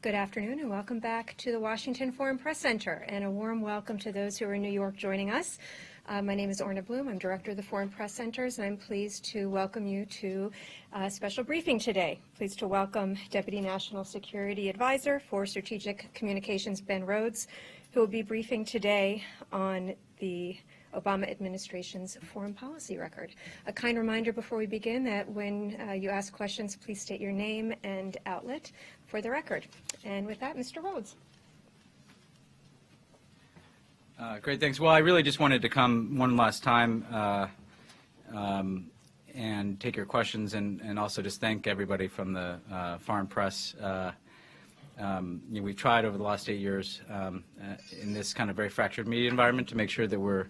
Good afternoon and welcome back to the Washington Foreign Press Center, and a warm welcome to those who are in New York joining us. My name is Orna Bloom. I'm Director of the Foreign Press Centers, and I'm pleased to welcome you to a special briefing today. Pleased to welcome Deputy National Security Advisor for Strategic Communications, Ben Rhodes, who will be briefing today on the Obama administration's foreign policy record. A kind reminder before we begin that when you ask questions, please state your name and outlet for the record. And with that, Mr. Rhodes. Great, thanks. Well, I really just wanted to come one last time and take your questions and also just thank everybody from the foreign press. We've tried over the last 8 years in this kind of very fractured media environment to make sure that we're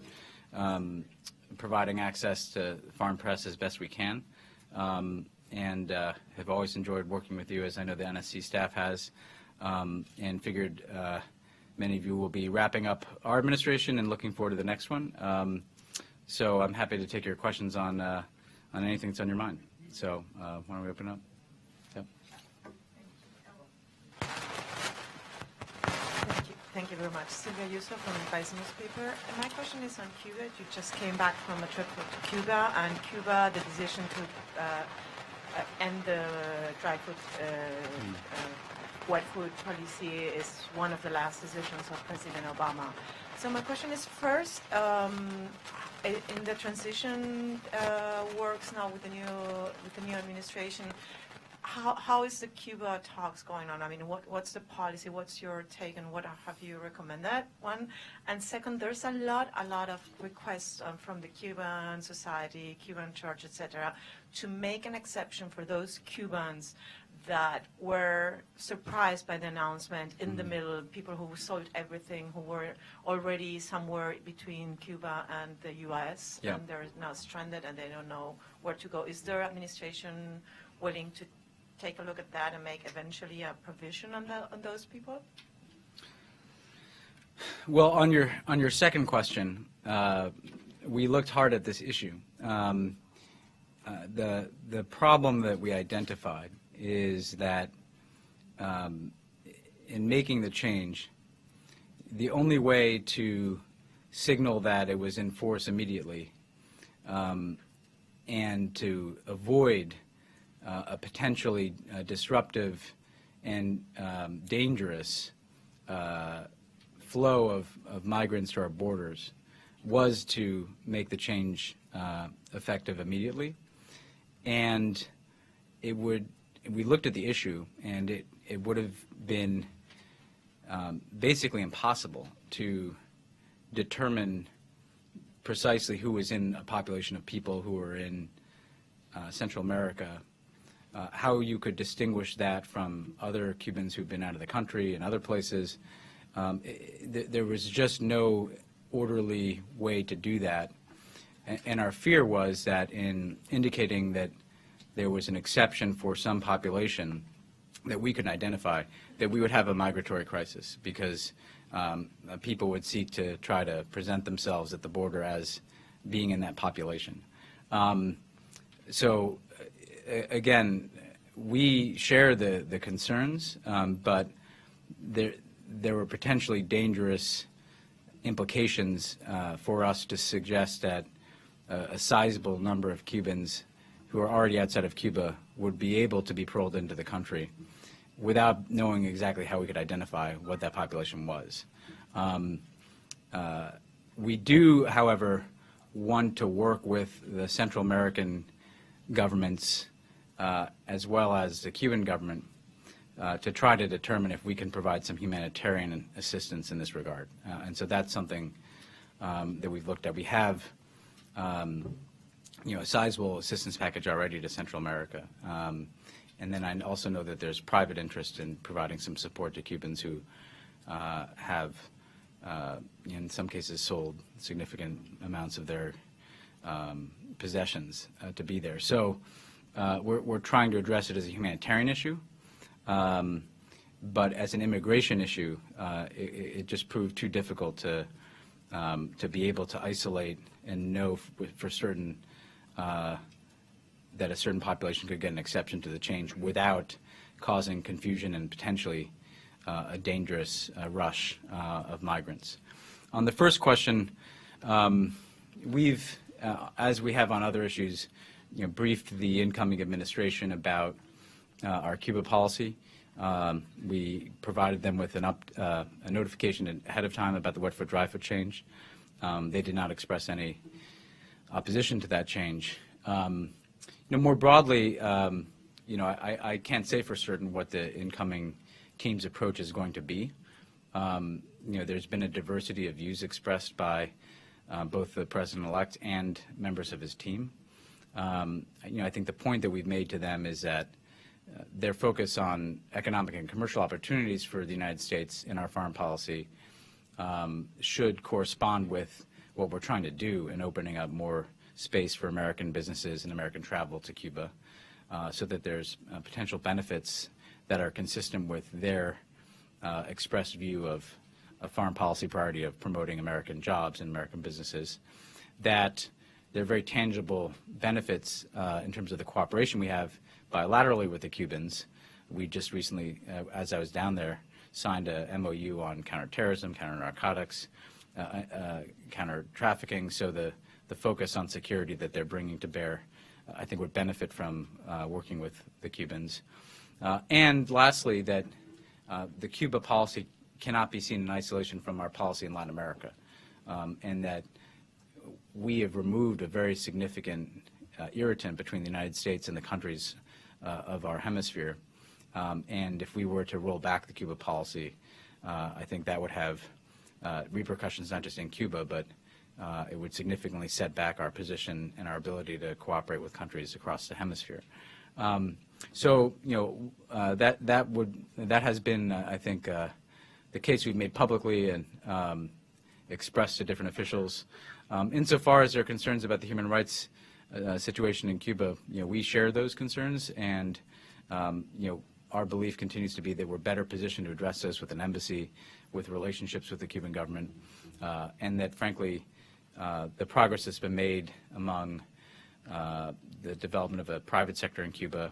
providing access to foreign press as best we can, and have always enjoyed working with you, as I know the NSC staff has, and figured many of you will be wrapping up our administration and looking forward to the next one. So I'm happy to take your questions on anything that's on your mind. So why don't we open up? Yep. Thank you very much. Sylvia Yusuf from the Vice newspaper. And my question is on Cuba. You just came back from a trip to Cuba, and Cuba, the decision to end the dry food, wet food policy is one of the last decisions of President Obama. So my question is, first, in the transition works now with the new administration, how is the Cuba talks going on? I mean, what's the policy? What's your take, and what have you recommended? One, and second, there's a lot of requests from the Cuban society, Cuban church, etc., to make an exception for those Cubans that were surprised by the announcement in the middle, people who sold everything, who were already somewhere between Cuba and the U.S., and they're now stranded and they don't know where to go. Is their administration willing to take a look at that and make eventually a provision on those people? Well, on your second question, we looked hard at this issue. The problem that we identified is that in making the change, the only way to signal that it was in force immediately and to avoid a potentially disruptive and dangerous flow of migrants to our borders was to make the change effective immediately. And we looked at the issue, and it would have been basically impossible to determine precisely who was in a population of people who were in Central America, how you could distinguish that from other Cubans who've been out of the country and other places. There was just no orderly way to do that. And our fear was that in indicating that there was an exception for some population that we could identify, that we would have a migratory crisis, because people would seek to try to present themselves at the border as being in that population. So again, we share the concerns, but there were potentially dangerous implications for us to suggest that a sizable number of Cubans who are already outside of Cuba would be able to be paroled into the country without knowing exactly how we could identify what that population was. We do, however, want to work with the Central American governments as well as the Cuban government to try to determine if we can provide some humanitarian assistance in this regard. And so that's something that we've looked at. We have a sizable assistance package already to Central America. And then I also know that there's private interest in providing some support to Cubans who have, in some cases, sold significant amounts of their possessions to be there. So we're trying to address it as a humanitarian issue. But as an immigration issue, it just proved too difficult to be able to isolate and know for certain that a certain population could get an exception to the change without causing confusion and potentially a dangerous rush of migrants. On the first question, we've, as we have on other issues, briefed the incoming administration about our Cuba policy. We provided them with a notification ahead of time about the wet foot, dry foot change. They did not express any opposition to that change. More broadly, I can't say for certain what the incoming team's approach is going to be. There's been a diversity of views expressed by both the president-elect and members of his team. I think the point that we've made to them is that their focus on economic and commercial opportunities for the United States in our foreign policy should correspond with what we're trying to do in opening up more space for American businesses and American travel to Cuba, so that there's potential benefits that are consistent with their expressed view of a foreign policy priority of promoting American jobs and American businesses, that there are very tangible benefits in terms of the cooperation we have bilaterally with the Cubans. We just recently, as I was down there, signed a MOU on counterterrorism, counter-narcotics, counter-trafficking, so the focus on security that they're bringing to bear, I think, would benefit from working with the Cubans. And lastly, that the Cuba policy cannot be seen in isolation from our policy in Latin America, and that we have removed a very significant irritant between the United States and the countries of our hemisphere. And if we were to roll back the Cuba policy, I think that would have repercussions not just in Cuba, but it would significantly set back our position and our ability to cooperate with countries across the hemisphere. So that has been, I think, the case we've made publicly and expressed to different officials. Insofar as there are concerns about the human rights situation in Cuba, we share those concerns, and our belief continues to be that we're better positioned to address this with an embassy, with relationships with the Cuban government, and that, frankly, the progress that's been made among the development of a private sector in Cuba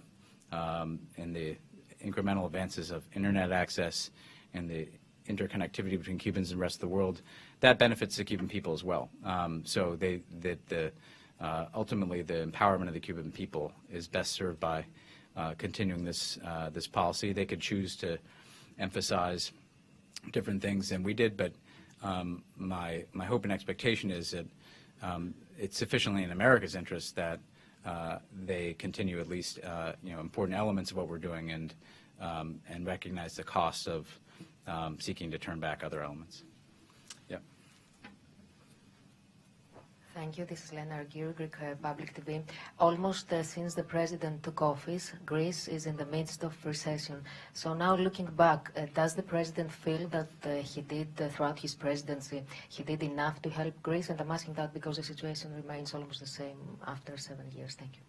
and the incremental advances of internet access and the interconnectivity between Cubans and the rest of the world, that benefits the Cuban people as well. So ultimately the empowerment of the Cuban people is best served by continuing this policy. They could choose to emphasize different things than we did, but my hope and expectation is that it's sufficiently in America's interest that they continue at least important elements of what we're doing and recognize the cost of seeking to turn back other elements. Yeah. Thank you. This is Lena Argyro, Greek Public TV. Almost since the president took office, Greece is in the midst of recession. So now looking back, does the president feel that he did, throughout his presidency, he did enough to help Greece? And I'm asking that because the situation remains almost the same after 7 years. Thank you.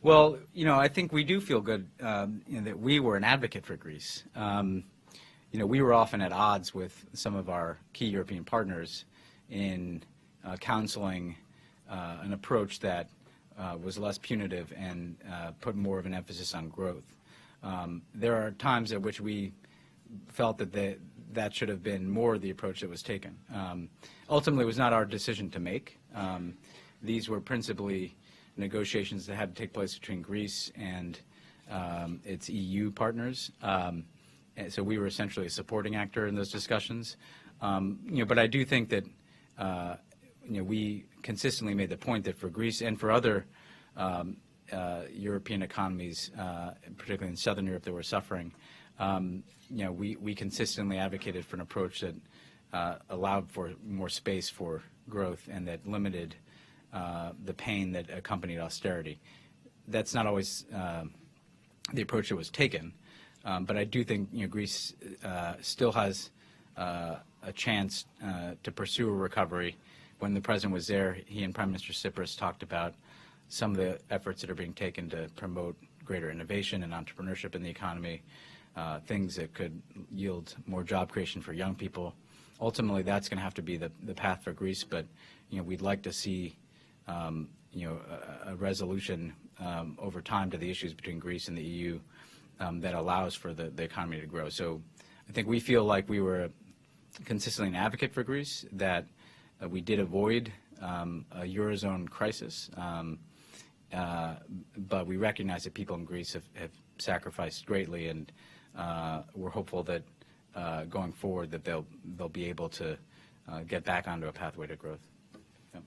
Well, I think we do feel good that we were an advocate for Greece. We were often at odds with some of our key European partners in counseling an approach that was less punitive and put more of an emphasis on growth. There are times at which we felt that that should have been more the approach that was taken. Ultimately, it was not our decision to make. These were principally negotiations that had to take place between Greece and its EU partners. So we were essentially a supporting actor in those discussions. But I do think that we consistently made the point that for Greece and for other European economies, particularly in Southern Europe that were suffering, we consistently advocated for an approach that allowed for more space for growth and that limited the pain that accompanied austerity. That's not always the approach that was taken, but I do think Greece still has a chance to pursue a recovery. When the president was there, he and Prime Minister Tsipras talked about some of the efforts that are being taken to promote greater innovation and entrepreneurship in the economy, things that could yield more job creation for young people. Ultimately, that's going to have to be the path for Greece, but we'd like to see a resolution over time to the issues between Greece and the EU that allows for the economy to grow. So I think we feel like we were consistently an advocate for Greece, that we did avoid a Eurozone crisis, but we recognize that people in Greece have sacrificed greatly, and we're hopeful that going forward that they'll be able to get back onto a pathway to growth. Yeah.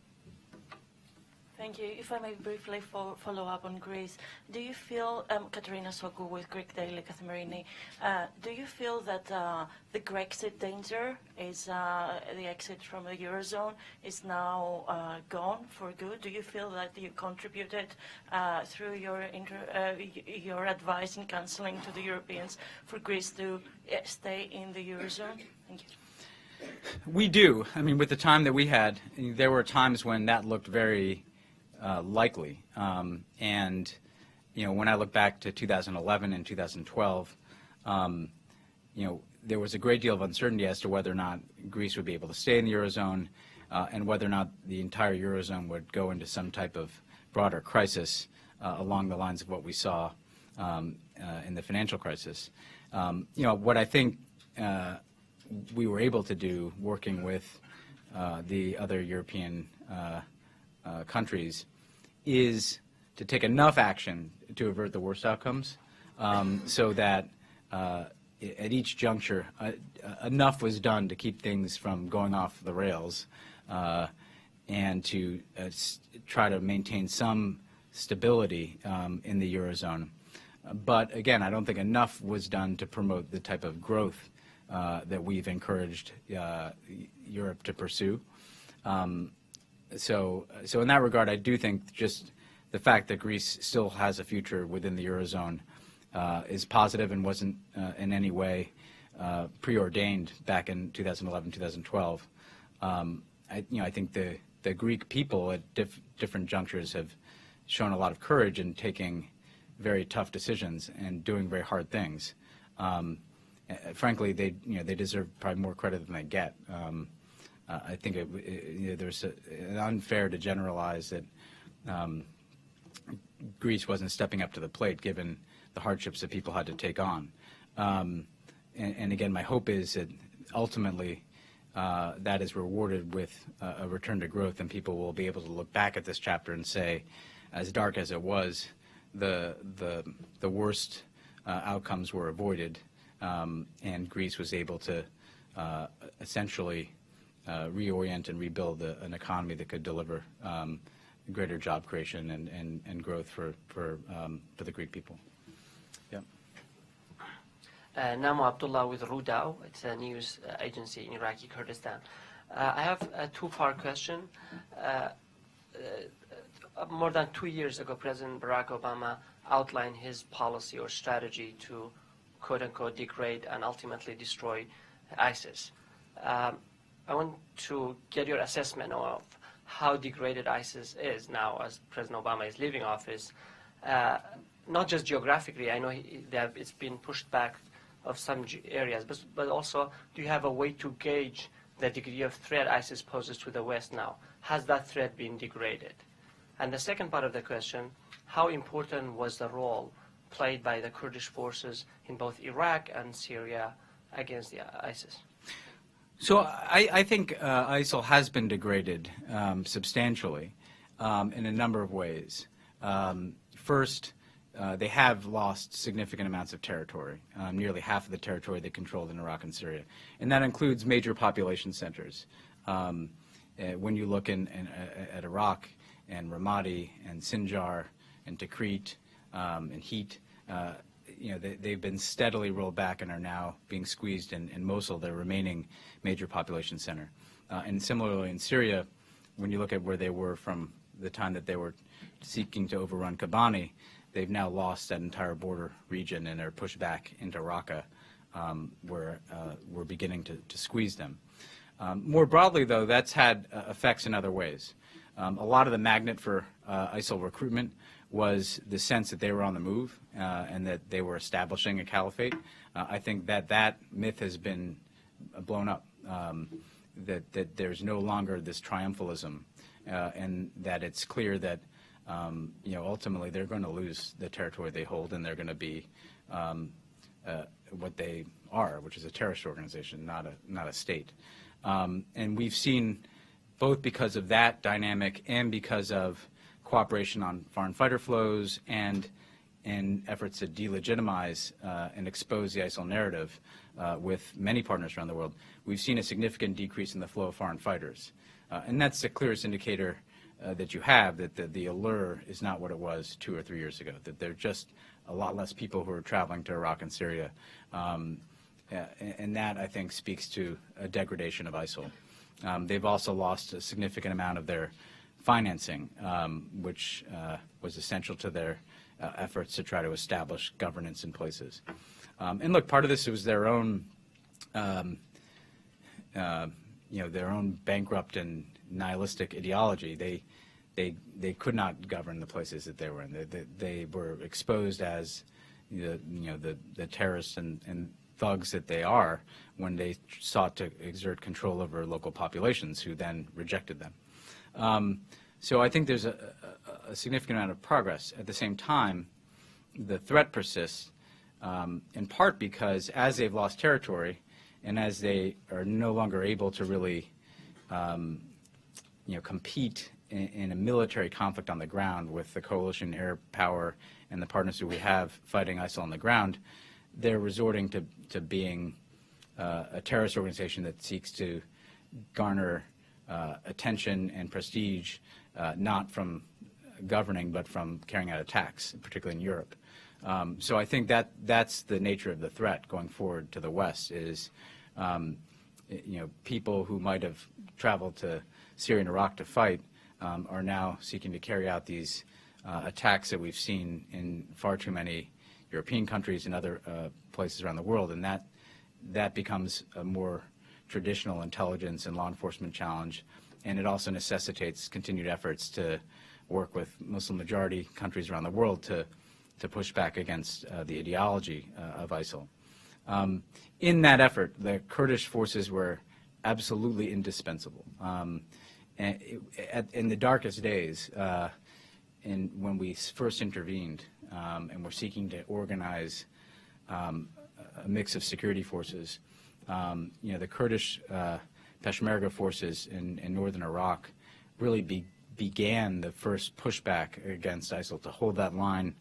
Thank you. If I may briefly follow up on Greece, do you feel, Katerina Sokou with Greek Daily Kathimerini, do you feel that the Grexit danger is the exit from the Eurozone is now gone for good? Do you feel that you contributed through your advice and counseling to the Europeans for Greece to stay in the Eurozone? Thank you. We do. I mean, with the time that we had, there were times when that looked very likely. And, you know, when I look back to 2011 and 2012, you know, there was a great deal of uncertainty as to whether or not Greece would be able to stay in the Eurozone and whether or not the entire Eurozone would go into some type of broader crisis along the lines of what we saw in the financial crisis. You know, what I think we were able to do, working with the other European countries, is to take enough action to avert the worst outcomes, so that at each juncture enough was done to keep things from going off the rails, and to try to maintain some stability in the Eurozone. But again, I don't think enough was done to promote the type of growth that we've encouraged Europe to pursue. So in that regard, I do think just the fact that Greece still has a future within the Eurozone is positive and wasn't in any way preordained back in 2011, 2012. I think the Greek people at different junctures have shown a lot of courage in taking very tough decisions and doing very hard things. Frankly, they deserve probably more credit than they get. I think there's an unfair to generalize that Greece wasn't stepping up to the plate given the hardships that people had to take on. And again, my hope is that ultimately that is rewarded with a return to growth, and people will be able to look back at this chapter and say, as dark as it was, the worst outcomes were avoided, and Greece was able to essentially reorient and rebuild an economy that could deliver greater job creation and growth for the Greek people. Yeah. Namo Abdullah with Rudao. It's a news agency in Iraqi Kurdistan. I have a two-part question. More than 2 years ago, President Barack Obama outlined his policy or strategy to quote-unquote degrade and ultimately destroy ISIS. I want to get your assessment of how degraded ISIS is now as President Obama is leaving office, not just geographically. I know it's been pushed back of some areas, but also, do you have a way to gauge the degree of threat ISIS poses to the West now? Has that threat been degraded? And the second part of the question, how important was the role played by the Kurdish forces in both Iraq and Syria against the ISIS? So I think ISIL has been degraded substantially in a number of ways. First, they have lost significant amounts of territory, nearly half of the territory they controlled in Iraq and Syria. And that includes major population centers. When you look at Iraq and Ramadi and Sinjar and Tikrit and Heat, they've been steadily rolled back and are now being squeezed in Mosul, their remaining major population center. And similarly in Syria, when you look at where they were from the time that they were seeking to overrun Kobani, they've now lost that entire border region and are pushed back into Raqqa, where we're beginning to squeeze them. More broadly, though, that's had effects in other ways. A lot of the magnet for ISIL recruitment was the sense that they were on the move and that they were establishing a caliphate. I think that myth has been blown up, that there's no longer this triumphalism, and that it's clear that ultimately they're going to lose the territory they hold, and they're going to be what they are, which is a terrorist organization, not a state. And we've seen, both because of that dynamic and because of cooperation on foreign fighter flows and efforts to delegitimize and expose the ISIL narrative with many partners around the world, we've seen a significant decrease in the flow of foreign fighters. And that's the clearest indicator that you have that the allure is not what it was 2 or 3 years ago, that there are just a lot less people who are traveling to Iraq and Syria. And that, I think, speaks to a degradation of ISIL. They've also lost a significant amount of their financing, which was essential to their efforts to try to establish governance in places. And look, part of this was their own, their own bankrupt and nihilistic ideology. They could not govern the places that they were in. They were exposed as the terrorists and thugs that they are when they sought to exert control over local populations, who then rejected them. So I think there's a significant amount of progress. At the same time, the threat persists, in part because as they've lost territory and as they are no longer able to really compete in a military conflict on the ground with the coalition air power and the partners who we have fighting ISIL on the ground, they're resorting to being a terrorist organization that seeks to garner attention and prestige, not from governing, but from carrying out attacks, particularly in Europe. So I think that's the nature of the threat going forward to the West is, people who might have traveled to Syria and Iraq to fight are now seeking to carry out these attacks that we've seen in far too many European countries and other places around the world, and that becomes a more traditional intelligence and law enforcement challenge, and it also necessitates continued efforts to work with Muslim-majority countries around the world to push back against the ideology of ISIL. In that effort, the Kurdish forces were absolutely indispensable. In the darkest days, when we first intervened and were seeking to organize a mix of security forces, the Kurdish Peshmerga forces in northern Iraq really began the first pushback against ISIL to hold that line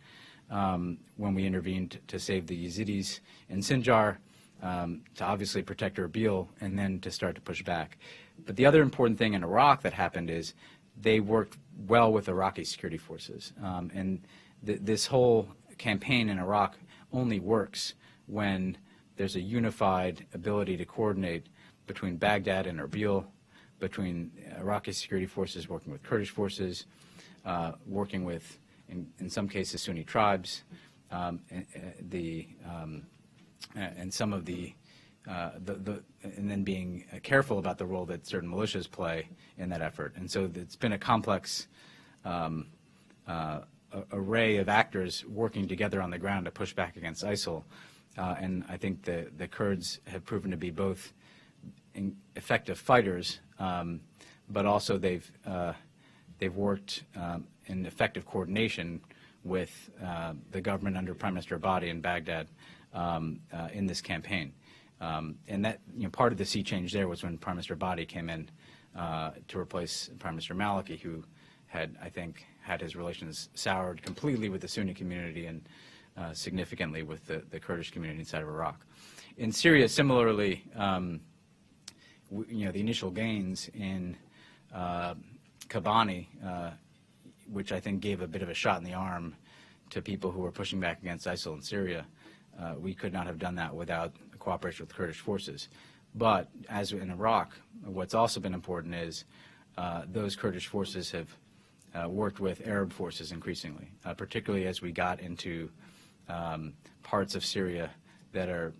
when we intervened to save the Yazidis in Sinjar, to obviously protect Erbil, and then to start to push back. But the other important thing in Iraq that happened is they worked well with Iraqi security forces. And this whole campaign in Iraq only works when there's a unified ability to coordinate between Baghdad and Erbil, between Iraqi security forces working with Kurdish forces, working with, in some cases, Sunni tribes, and some of and then being careful about the role that certain militias play in that effort. And so it's been a complex array of actors working together on the ground to push back against ISIL. And I think the Kurds have proven to be both effective fighters, but also they've worked in effective coordination with the government under Prime Minister Abadi in Baghdad in this campaign. And that, part of the sea change there was when Prime Minister Abadi came in to replace Prime Minister Maliki, who had, I think, had his relations soured completely with the Sunni community and significantly with the Kurdish community inside of Iraq. In Syria, similarly, the initial gains in Kobani, which I think gave a bit of a shot in the arm to people who were pushing back against ISIL in Syria, we could not have done that without cooperation with Kurdish forces. But as in Iraq, what's also been important is those Kurdish forces have worked with Arab forces increasingly, particularly as we got into parts of Syria that are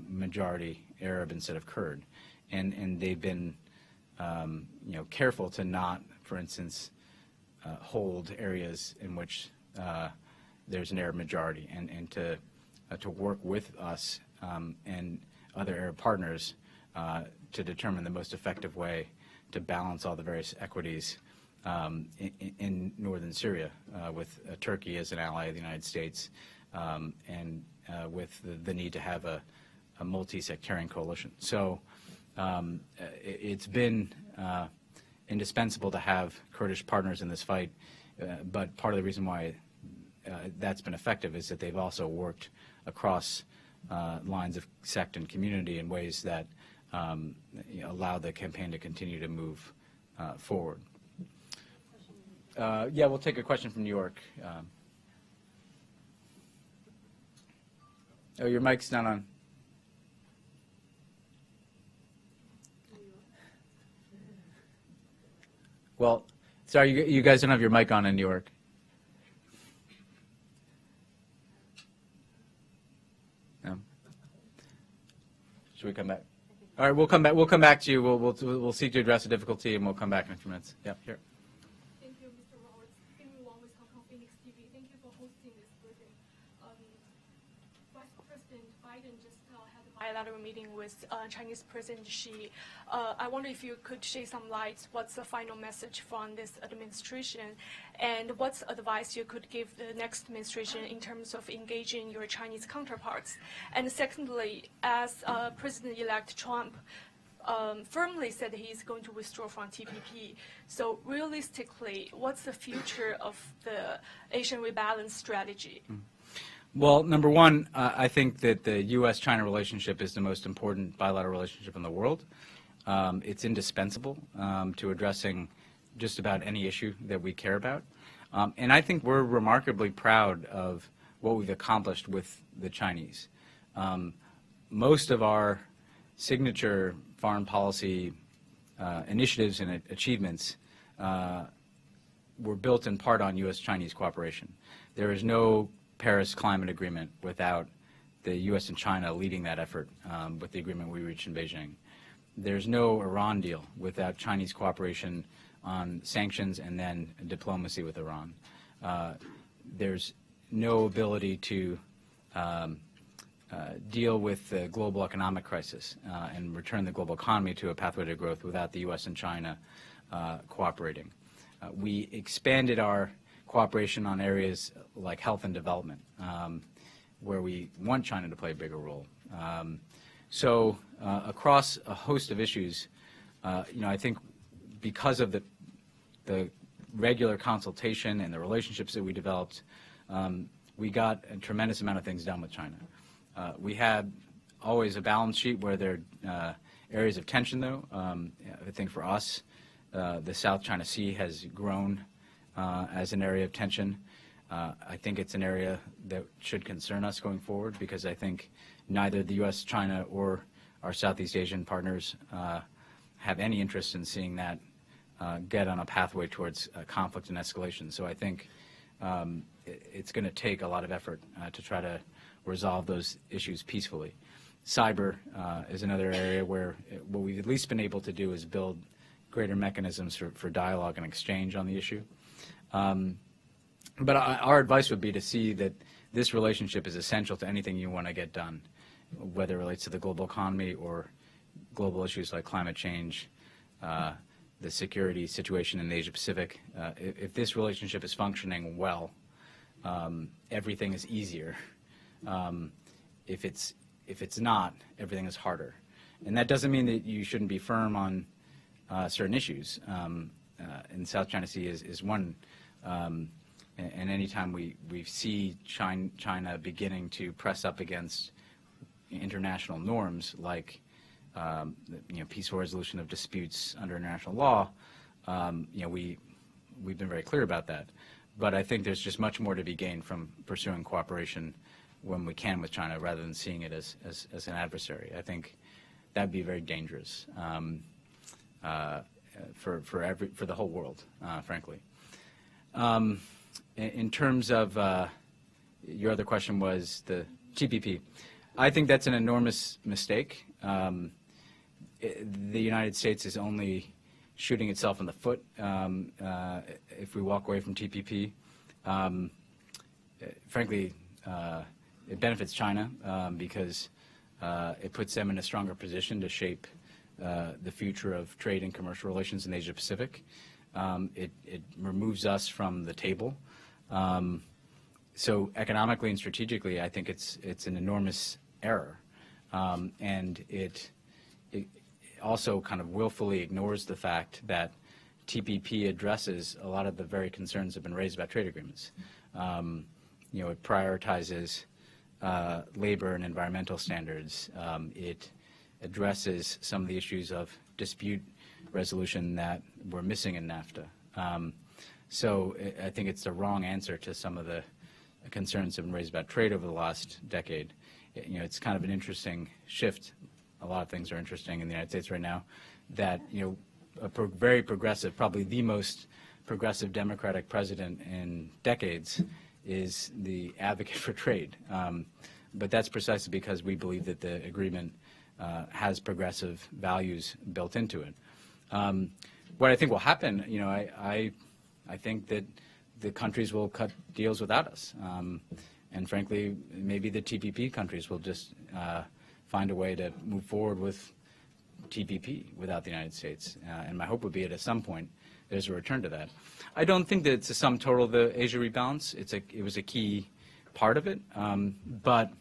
majority Arab instead of Kurd. And they've been careful to not, for instance, hold areas in which there's an Arab majority, and to work with us and other Arab partners to determine the most effective way to balance all the various equities in northern Syria, with Turkey as an ally of the United States, and with the need to have a a multi-sectarian coalition. So it's been indispensable to have Kurdish partners in this fight, but part of the reason why that's been effective is that they've also worked across lines of sect and community in ways that allow the campaign to continue to move forward. Yeah, we'll take a question from New York. Oh, your mic's not on. Well, sorry, you guys don't have your mic on in New York. No. Should we come back? All right, we'll come back. We'll come back to you. We'll seek to address the difficulty, and we'll come back in a few minutes. Yeah, here. Thank you, Mr. Rhodes. Thank you, Wong with Hong Kong Phoenix TV. Thank you for hosting this briefing. Vice President Biden just had a bilateral meeting with Chinese President Xi. I wonder if you could shed some light. What's the final message from this administration, and what's advice you could give the next administration in terms of engaging your Chinese counterparts? And secondly, as President-elect Trump firmly said he's going to withdraw from TPP. So realistically, what's the future of the Asian rebalance strategy? Well, number one, I think that the U.S.-China relationship is the most important bilateral relationship in the world. It's indispensable to addressing just about any issue that we care about. And I think we're remarkably proud of what we've accomplished with the Chinese. Most of our signature foreign policy initiatives and achievements were built in part on U.S.-Chinese cooperation. There is no Paris Climate Agreement without the U.S. and China leading that effort with the agreement we reached in Beijing. There's no Iran deal without Chinese cooperation on sanctions and then diplomacy with Iran. There's no ability to deal with the global economic crisis and return the global economy to a pathway to growth without the U.S. and China cooperating. We expanded our cooperation on areas like health and development, where we want China to play a bigger role. So across a host of issues, I think because of the regular consultation and the relationships that we developed, we got a tremendous amount of things done with China. We had always a balance sheet where there are areas of tension, though. I think for us, the South China Sea has grown as an area of tension. I think it's an area that should concern us going forward because I think neither the U.S., China, or our Southeast Asian partners have any interest in seeing that get on a pathway towards conflict and escalation. So I think it's going to take a lot of effort to try to resolve those issues peacefully. Cyber is another area where what we've at least been able to do is build greater mechanisms for dialogue and exchange on the issue. But our advice would be to see that this relationship is essential to anything you want to get done, whether it relates to the global economy or global issues like climate change, the security situation in the Asia-Pacific. If this relationship is functioning well, everything is easier. If it's not, everything is harder. And that doesn't mean that you shouldn't be firm on certain issues. And South China Sea is one. And anytime we see China beginning to press up against international norms like peaceful resolution of disputes under international law, we've been very clear about that. But I think there's just much more to be gained from pursuing cooperation when we can with China rather than seeing it as an adversary. I think that'd be very dangerous for the whole world, frankly. In terms of your other question was the TPP. I think that's an enormous mistake. The United States is only shooting itself in the foot if we walk away from TPP. Frankly, it benefits China because it puts them in a stronger position to shape the future of trade and commercial relations in the Asia-Pacific. It removes us from the table. So economically and strategically, I think it's an enormous error. and it also kind of willfully ignores the fact that TPP addresses a lot of the very concerns that have been raised about trade agreements. It prioritizes labor and environmental standards. It addresses some of the issues of dispute resolution that were missing in NAFTA. So I think it's the wrong answer to some of the concerns that have been raised about trade over the last decade. It's kind of an interesting shift. A lot of things are interesting in the United States right now that, very progressive, probably the most progressive Democratic president in decades is the advocate for trade. But that's precisely because we believe that the agreement has progressive values built into it. What I think will happen, I think that the countries will cut deals without us. And frankly, maybe the TPP countries will just find a way to move forward with TPP without the United States. And my hope would be that at some point there's a return to that. I don't think that it's a sum total of the Asia rebalance. It was a key part of it. But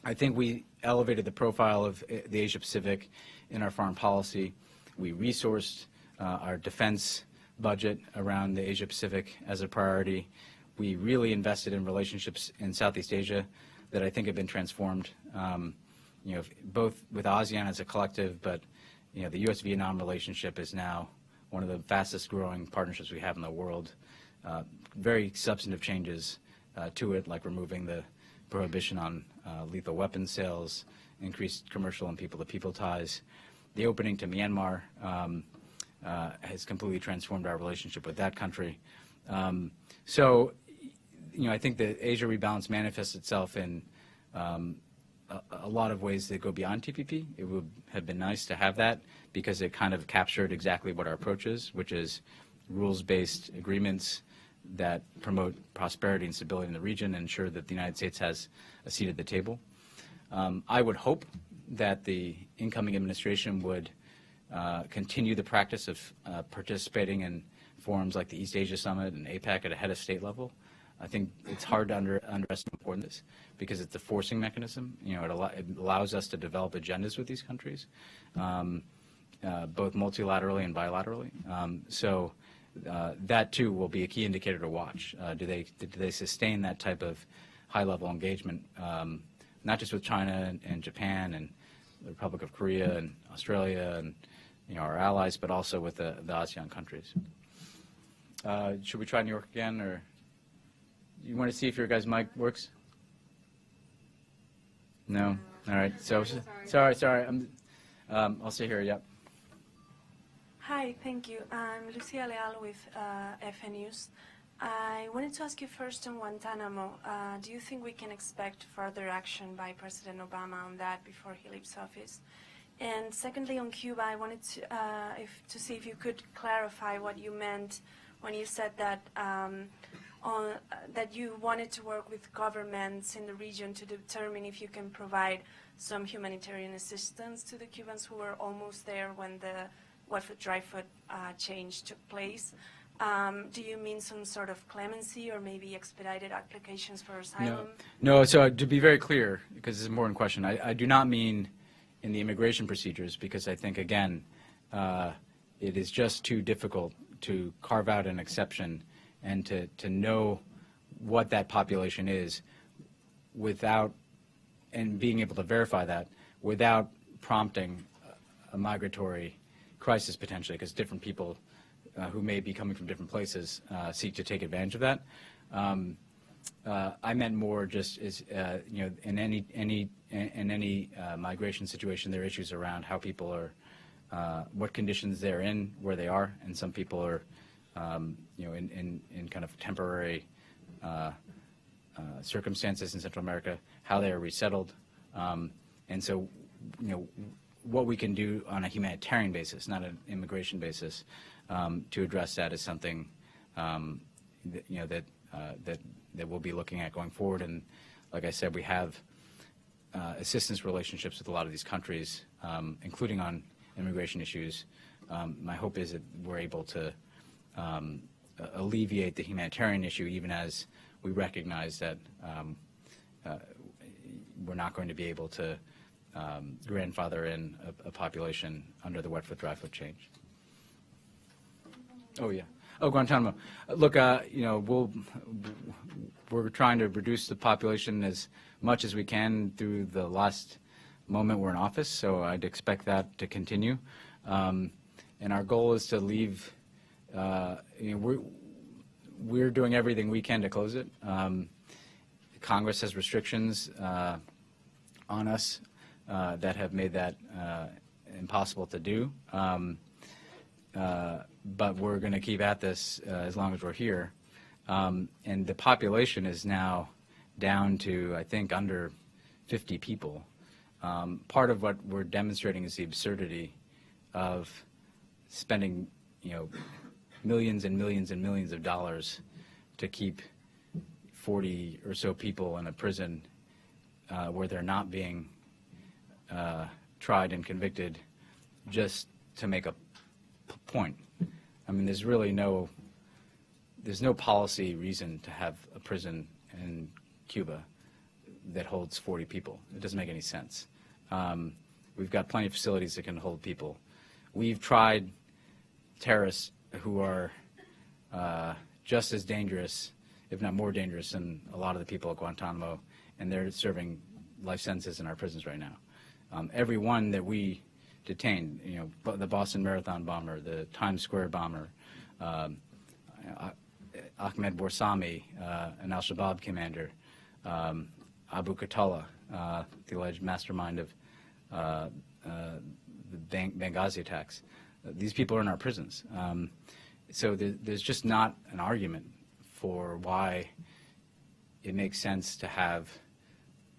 I think we elevated the profile of the Asia Pacific in our foreign policy. We resourced our defense budget around the Asia Pacific as a priority. We really invested in relationships in Southeast Asia that I think have been transformed, both with ASEAN as a collective, but the U.S.-Vietnam relationship is now one of the fastest growing partnerships we have in the world. Very substantive changes to it, like removing the prohibition on lethal weapons sales, increased commercial and people-to-people ties. The opening to Myanmar has completely transformed our relationship with that country. So, I think the Asia rebalance manifests itself in a lot of ways that go beyond TPP. It would have been nice to have that because it kind of captured exactly what our approach is, which is rules-based agreements that promote prosperity and stability in the region and ensure that the United States has a seat at the table. I would hope that the incoming administration would continue the practice of participating in forums like the East Asia Summit and APEC at a head of state level. I think it's hard to underestimate the importance of this because it's a forcing mechanism. It allows us to develop agendas with these countries, both multilaterally and bilaterally. So that too will be a key indicator to watch. Do they sustain that type of high-level engagement, not just with China and Japan and the Republic of Korea and Australia and our allies, but also with the ASEAN countries. Should we try New York again, or you want to see if your guys' mic works? No. All right. So sorry. I'll stay here. Yep. Hi. Thank you. I'm Lucia Leal with FN News. I wanted to ask you first on Guantanamo. Do you think we can expect further action by President Obama on that before he leaves office? And secondly, on Cuba, I wanted to see if you could clarify what you meant when you said that that you wanted to work with governments in the region to determine if you can provide some humanitarian assistance to the Cubans who were almost there when the wet-foot, dry-foot change took place. Do you mean some sort of clemency or maybe expedited applications for asylum? No. So to be very clear, because it's an important question, I do not mean in the immigration procedures, because I think, again, it is just too difficult to carve out an exception and to know what that population is without, and being able to verify that without prompting a migratory crisis potentially, because different people who may be coming from different places seek to take advantage of that. I meant more just as in any migration situation, there are issues around how people are, what conditions they're in, where they are, and some people are, in kind of temporary circumstances in Central America, how they are resettled, and so what we can do on a humanitarian basis, not an immigration basis, to address that is something that we'll be looking at going forward. And like I said, we have assistance relationships with a lot of these countries, including on immigration issues. My hope is that we're able to alleviate the humanitarian issue, even as we recognize that we're not going to be able to grandfather in a population under the wet foot, dry foot change. Oh yeah. Oh, Guantanamo. Look, we're trying to reduce the population as much as we can through the last moment we're in office, so I'd expect that to continue. And our goal is to leave. We're doing everything we can to close it. Congress has restrictions on us that have made that impossible to do. But we're going to keep at this as long as we're here. And the population is now down to, I think, under 50 people. Part of what we're demonstrating is the absurdity of spending, millions and millions and millions of dollars to keep 40 or so people in a prison where they're not being tried and convicted just to make a point. I mean, there's no policy reason to have a prison in Cuba that holds 40 people. It doesn't make any sense. We've got plenty of facilities that can hold people. We've tried terrorists who are just as dangerous, if not more dangerous, than a lot of the people at Guantanamo, and they're serving life sentences in our prisons right now. Every one that we detained, the Boston Marathon bomber, the Times Square bomber, Ahmed Borsami, an al-Shabaab commander, Abu Khattallah, the alleged mastermind of the Benghazi attacks. These people are in our prisons. So there's just not an argument for why it makes sense to have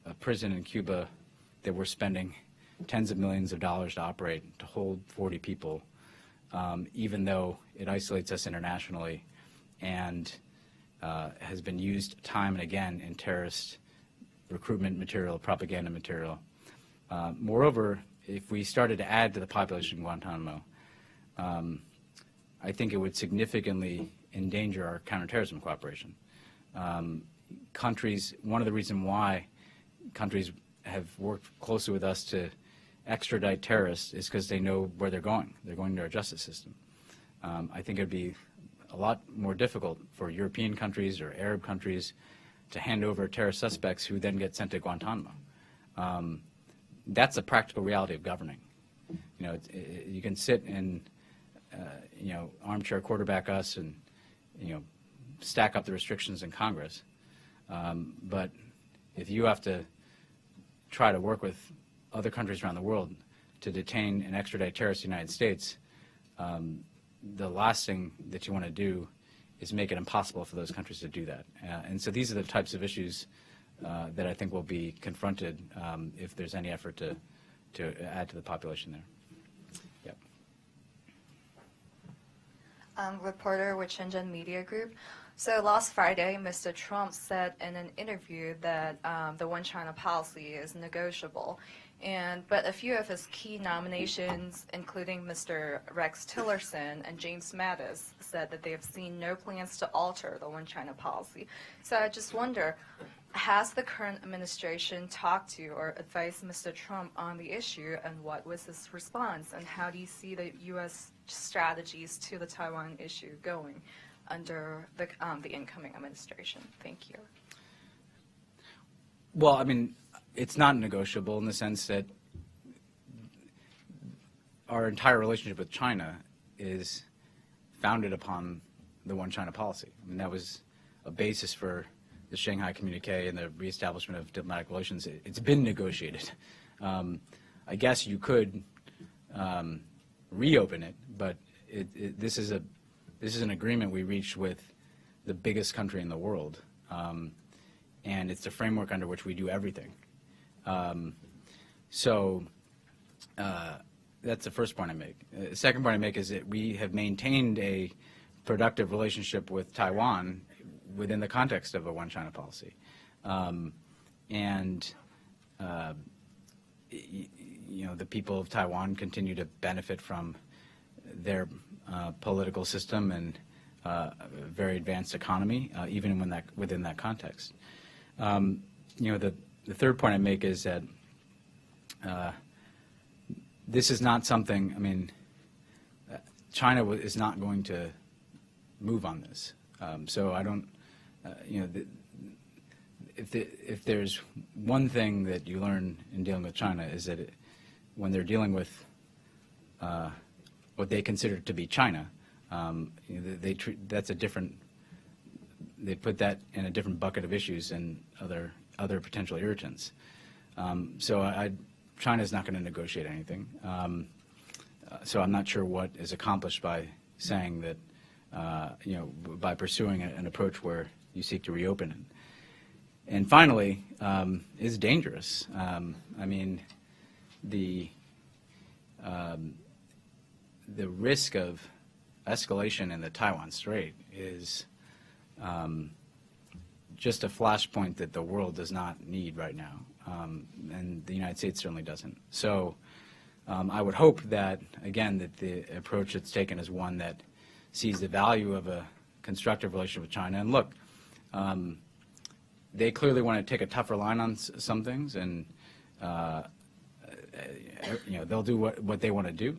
a prison in Cuba that we're spending tens of millions of dollars to operate to hold 40 people, even though it isolates us internationally and has been used time and again in terrorist recruitment material, propaganda material. Moreover, if we started to add to the population of Guantanamo, I think it would significantly endanger our counterterrorism cooperation. One of the reasons why countries have worked closely with us to extradite terrorists is because they know where they're going. They're going to our justice system. I think it would be a lot more difficult for European countries or Arab countries to hand over terrorist suspects who then get sent to Guantanamo. That's a practical reality of governing. You can sit and armchair quarterback us and stack up the restrictions in Congress, but if you have to try to work with other countries around the world to detain and extradite terrorists in the United States, the last thing that you want to do is make it impossible for those countries to do that. And so these are the types of issues that I think will be confronted if there's any effort to add to the population there. Yep. Reporter with Shenzhen Media Group. So last Friday, Mr. Trump said in an interview that the one China policy is negotiable. But a few of his key nominations, including Mr. Rex Tillerson and James Mattis, said that they have seen no plans to alter the one China policy. So I just wonder, has the current administration talked to or advised Mr. Trump on the issue, and what was his response? And how do you see the U.S. strategies to the Taiwan issue going under the incoming administration? Thank you. Well, I mean, it's not negotiable in the sense that our entire relationship with China is founded upon the one China policy. I mean, that was a basis for the Shanghai Communique and the reestablishment of diplomatic relations. It's been negotiated. I guess you could reopen it, but this is an agreement we reached with the biggest country in the world, and it's the framework under which we do everything. So that's the first point I make. The second point I make is that we have maintained a productive relationship with Taiwan within the context of a one China policy. The people of Taiwan continue to benefit from their political system and a very advanced economy, even within that context. The third point I make is that this is not something, I mean, China is not going to move on this. So I don't, you know, if there's one thing that you learn in dealing with China is that when they're dealing with what they consider to be China, you know, they treat that's a different. They put that in a different bucket of issues than other potential irritants. So China's not going to negotiate anything. So I'm not sure what is accomplished by saying that, you know, by pursuing an approach where you seek to reopen it. And finally, is dangerous. I mean, the risk of escalation in the Taiwan Strait is just a flashpoint that the world does not need right now, and the United States certainly doesn't. So I would hope that, again, that the approach that's taken is one that sees the value of a constructive relationship with China. And look, they clearly want to take a tougher line on some things, and you know, they'll do what they want to do.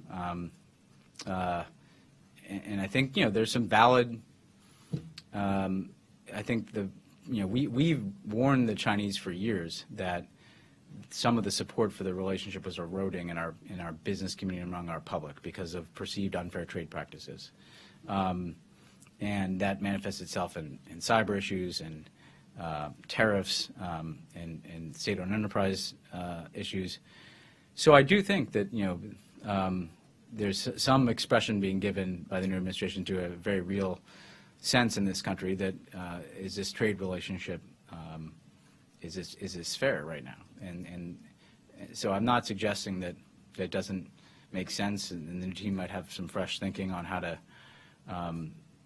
And I think, you know, there's some valid. I think we've warned the Chinese for years that some of the support for the relationship was eroding in our business community among our public because of perceived unfair trade practices, and that manifests itself in cyber issues and tariffs and state-owned enterprise issues. So I do think that, you know, there's some expression being given by the new administration to a very real sense in this country that is this trade relationship is this fair right now, and so I'm not suggesting that it doesn't make sense, and the team might have some fresh thinking on how to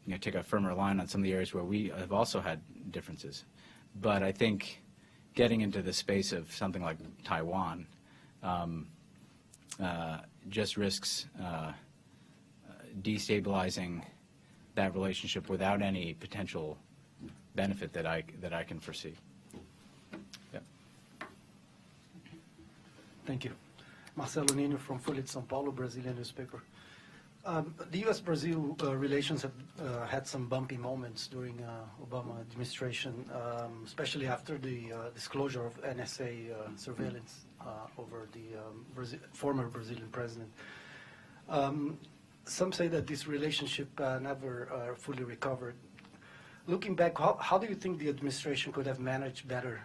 you know, take a firmer line on some of the areas where we have also had differences. But I think getting into the space of something like Taiwan just risks destabilizing that relationship without any potential benefit that I can foresee. Yep. Thank you. Marcelo Nino from Folha de São Paulo, Brazilian newspaper. The U.S.-Brazil relations have had some bumpy moments during Obama administration, especially after the disclosure of NSA surveillance over the former Brazilian president. Some say that this relationship never fully recovered. Looking back, how do you think the administration could have managed better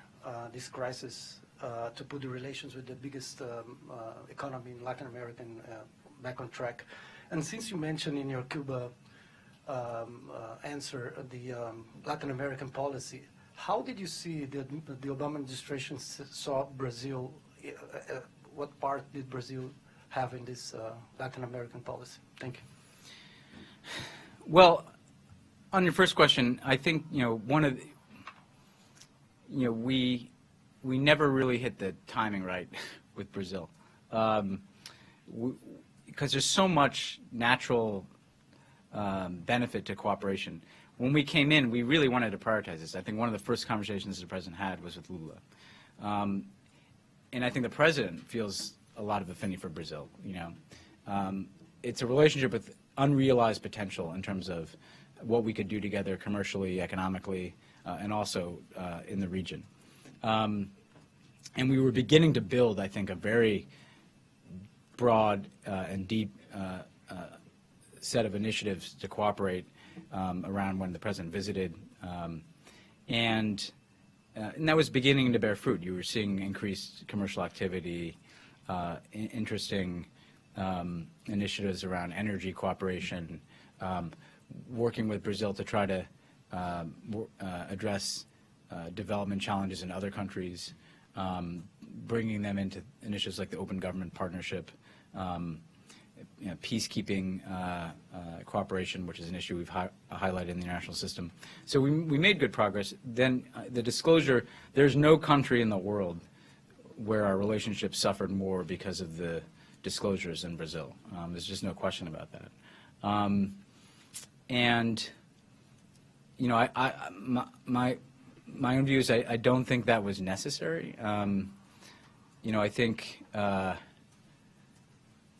this crisis to put the relations with the biggest economy in Latin America back on track? And since you mentioned in your Cuba answer the Latin American policy, how did you see the Obama administration saw Brazil? What part did Brazil have in this Latin American policy? Thank you. Well, on your first question, I think, you know, one of the, you know, we never really hit the timing right with Brazil. Because there's so much natural benefit to cooperation. When we came in, we really wanted to prioritize this. I think one of the first conversations the president had was with Lula. And I think the president feels a lot of affinity for Brazil. You know, it's a relationship with unrealized potential in terms of what we could do together commercially, economically, and also in the region. And we were beginning to build, I think, a very broad and deep set of initiatives to cooperate around when the president visited, and that was beginning to bear fruit. You were seeing increased commercial activity, interesting initiatives around energy cooperation, working with Brazil to try to address development challenges in other countries, bringing them into initiatives like the Open Government Partnership, you know, peacekeeping cooperation, which is an issue we've highlighted in the international system. So we made good progress. Then the disclosure, there's no country in the world where our relationship suffered more because of the disclosures than Brazil. There's just no question about that. And, you know, my own view is I don't think that was necessary. I think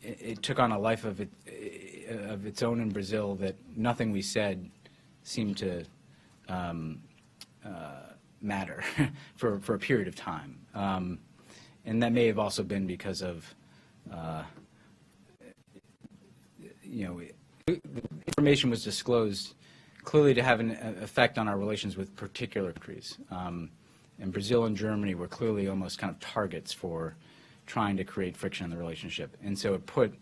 it took on a life of its own in Brazil that nothing we said seemed to matter for a period of time. And that may have also been because of, information was disclosed clearly to have an effect on our relations with particular countries. And Brazil and Germany were clearly almost kind of targets for trying to create friction in the relationship. And so it put,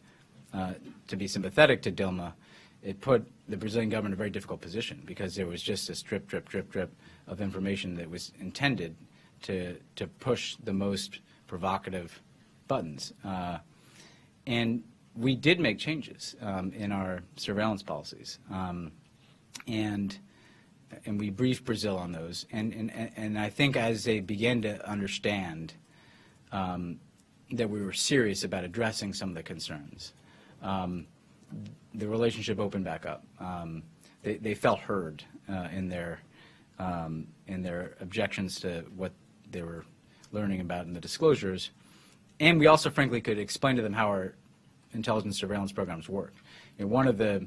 to be sympathetic to Dilma, it put the Brazilian government in a very difficult position because there was just this drip, drip, drip, drip of information that was intended to push the most provocative buttons. And we did make changes in our surveillance policies. And we briefed Brazil on those. And I think as they began to understand that we were serious about addressing some of the concerns, the relationship opened back up. They felt heard in their objections to what they were learning about in the disclosures. And we also, frankly, could explain to them how our intelligence surveillance programs work. One of the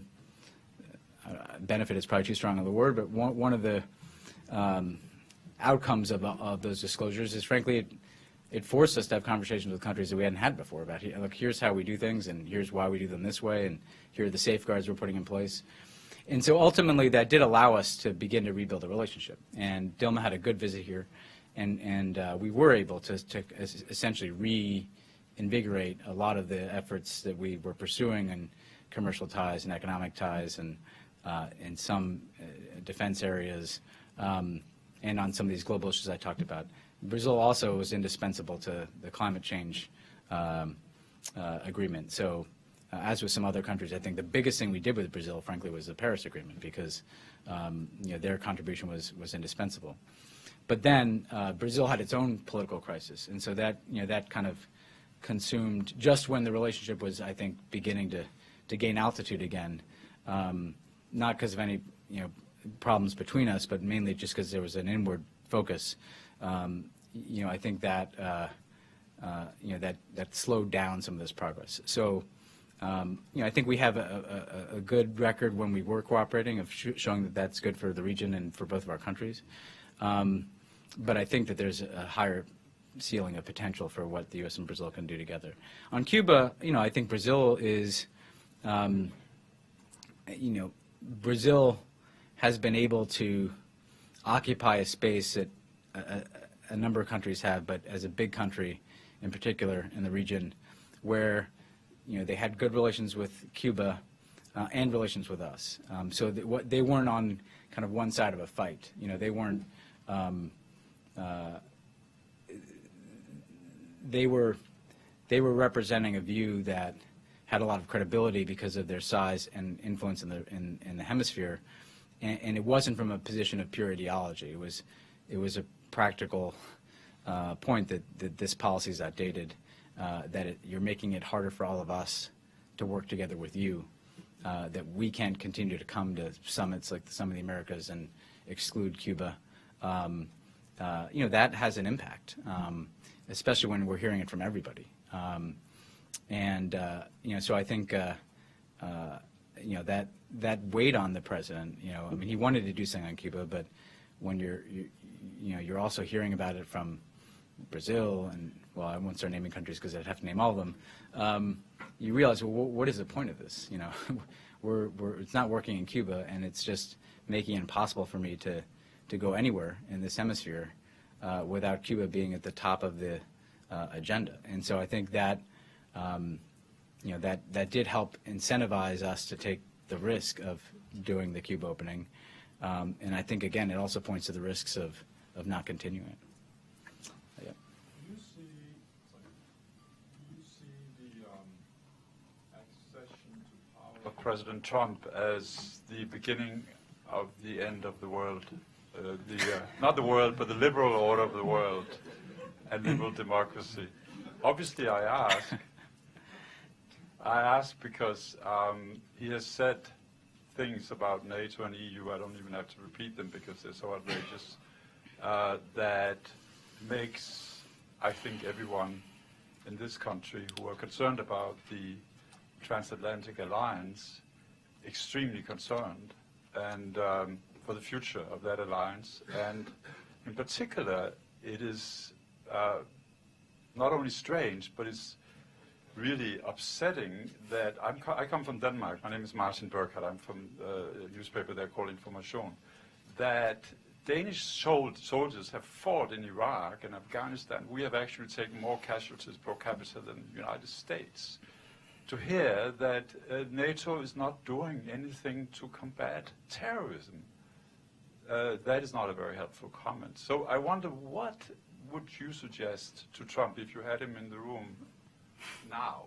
benefit is probably too strong of a word, but one of the outcomes of those disclosures is, frankly, it forced us to have conversations with countries that we hadn't had before about, look, here's how we do things, and here's why we do them this way, and here are the safeguards we're putting in place. And so ultimately that did allow us to begin to rebuild the relationship. And Dilma had a good visit here, and we were able to essentially reinvigorate a lot of the efforts that we were pursuing in commercial ties and economic ties and in some defense areas and on some of these global issues I talked about. Brazil also was indispensable to the climate change agreement. So as with some other countries, I think the biggest thing we did with Brazil, frankly, was the Paris Agreement because their contribution was indispensable. But then Brazil had its own political crisis, and so that that kind of consumed just when the relationship was, I think, beginning to gain altitude again, not because of any problems between us, but mainly just because there was an inward focus. I think that that slowed down some of this progress. So I think we have a good record when we were cooperating of showing that that's good for the region and for both of our countries. But I think that there's a higher ceiling of potential for what the U.S. and Brazil can do together. On Cuba, I think Brazil is, Brazil has been able to occupy a space that a number of countries have, but as a big country in particular in the region, where they had good relations with Cuba and relations with us. So they weren't on kind of one side of a fight. They weren't. They were representing a view that had a lot of credibility because of their size and influence in the hemisphere, and it wasn't from a position of pure ideology. It was a practical point that this policy is outdated, that you're making it harder for all of us to work together with you, that we can't continue to come to summits like the Summit of the Americas and exclude Cuba. That has an impact, especially when we're hearing it from everybody. So I think that weighed on the president. I mean, he wanted to do something on Cuba, but when you're also hearing about it from Brazil and, well, I won't start naming countries because I'd have to name all of them. You realize, well, what is the point of this? It's not working in Cuba, and it's just making it impossible for me to go anywhere in this hemisphere without Cuba being at the top of the agenda. And so I think that that did help incentivize us to take the risk of doing the Cuba opening. And I think, again, it also points to the risks of not continuing it. Yeah. Do you see the accession to power of President Trump as the beginning of the end of the world? Not the world, but the liberal order of the world and liberal democracy. Obviously, I ask because he has said things about NATO and EU, I don't even have to repeat them because they're so outrageous, that makes, I think, everyone in this country who are concerned about the transatlantic alliance, extremely concerned, and for the future of that alliance. And in particular, it is not only strange, but it's really upsetting that I come from Denmark. My name is Martin Burkhardt. I'm from a newspaper there called Information. That Danish soldiers have fought in Iraq and Afghanistan. We have actually taken more casualties per capita than the United States. To hear that NATO is not doing anything to combat terrorism, that is not a very helpful comment. So I wonder, what would you suggest to Trump if you had him in the room now?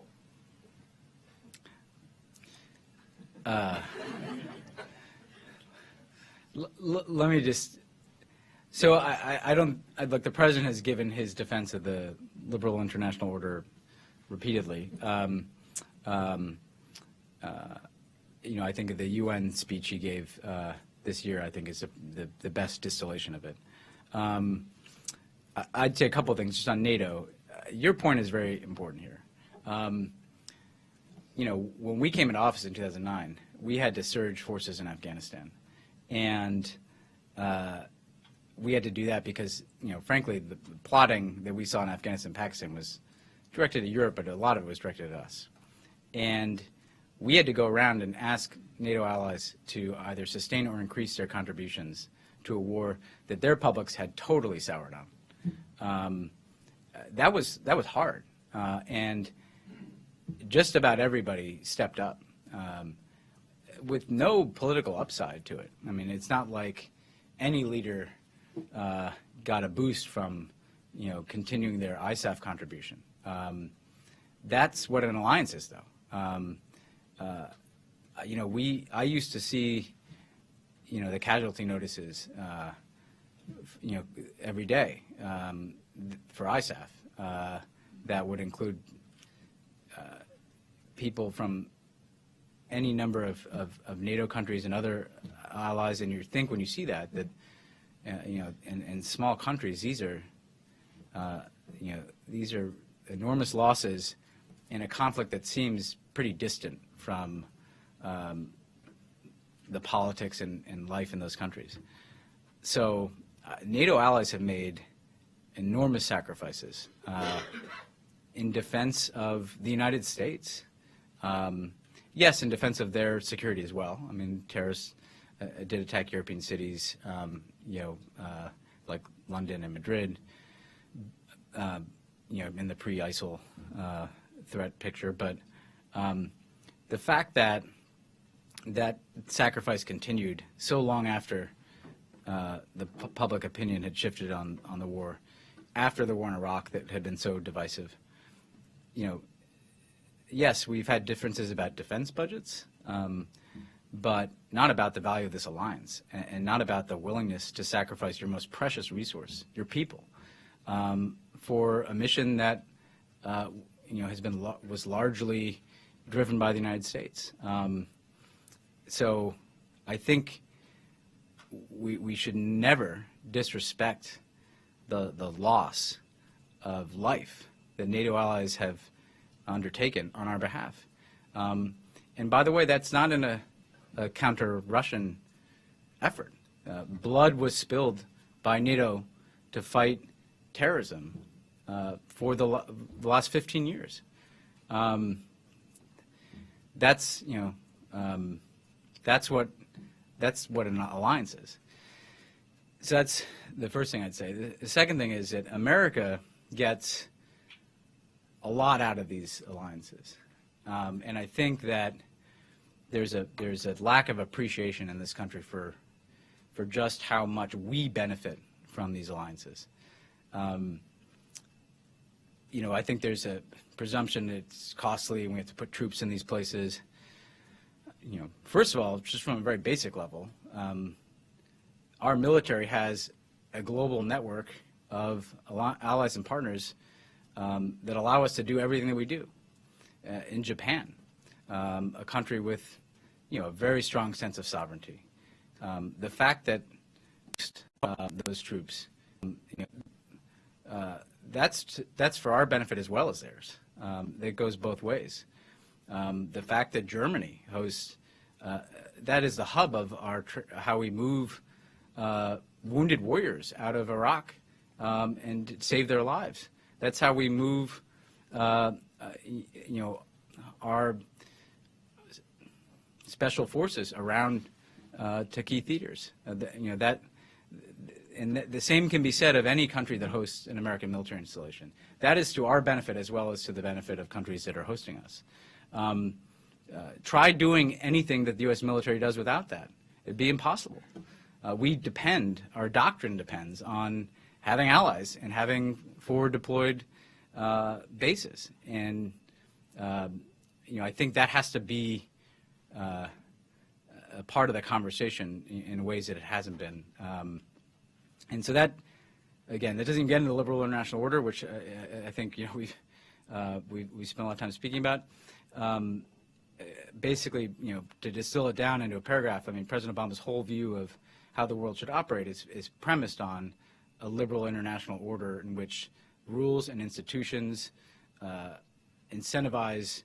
Let me just. So I don't. Look, the president has given his defense of the liberal international order repeatedly. You know, I think the UN speech he gave this year, I think, is the best distillation of it. I'd say a couple of things just on NATO. Your point is very important here. You know, when we came into office in 2009, we had to surge forces in Afghanistan, and we had to do that because, you know, frankly, the plotting that we saw in Afghanistan and Pakistan was directed at Europe, but a lot of it was directed at us. And we had to go around and ask NATO allies to either sustain or increase their contributions to a war that their publics had totally soured on. That was hard, and just about everybody stepped up with no political upside to it. I mean, it's not like any leader got a boost from, you know, continuing their ISAF contribution. That's what an alliance is, though. You know, I used to see, you know, the casualty notices, you know, every day for ISAF. That would include people from any number of NATO countries and other allies, and you think when you see that you know, in small countries, these are you know, these are enormous losses in a conflict that seems pretty distant from the politics and life in those countries. So NATO allies have made enormous sacrifices in defense of the United States. Yes, in defense of their security as well. I mean, terrorists did attack European cities, you know, like London and Madrid, you know, in the pre-ISIL threat picture. But the fact that that sacrifice continued so long after the public opinion had shifted on the war, after the war in Iraq that had been so divisive, you know, yes, we've had differences about defense budgets, but not about the value of this alliance, and not about the willingness to sacrifice your most precious resource, your people, for a mission that you know was largely driven by the United States. So I think we should never disrespect the loss of life that NATO allies have undertaken on our behalf. And by the way, that's not in a counter-Russian effort. Blood was spilled by NATO to fight terrorism for the last 15 years. That's, you know, that's what an alliance is. So that's the first thing I'd say. The second thing is that America gets a lot out of these alliances, and I think that there's a lack of appreciation in this country for just how much we benefit from these alliances. You know, I think there's a presumption that it's costly and we have to put troops in these places. You know, first of all, just from a very basic level, our military has a global network of allies and partners that allow us to do everything that we do. In Japan, a country with, you know, a very strong sense of sovereignty. The fact that those troops, you know, that's for our benefit as well as theirs. It goes both ways. The fact that Germany hosts, that is the hub of how we move wounded warriors out of Iraq and save their lives. That's how we move, our special forces around to key theaters. And the same can be said of any country that hosts an American military installation. That is to our benefit as well as to the benefit of countries that are hosting us. Try doing anything that the U.S. military does without that. It'd be impossible. Our doctrine depends on having allies and having forward deployed bases. And, I think that has to be a part of the conversation in ways that it hasn't been. And so that, again, that doesn't get into the liberal international order, which I think we spent a lot of time speaking about. Basically, to distill it down into a paragraph, I mean, President Obama's whole view of how the world should operate is premised on a liberal international order in which rules and institutions incentivize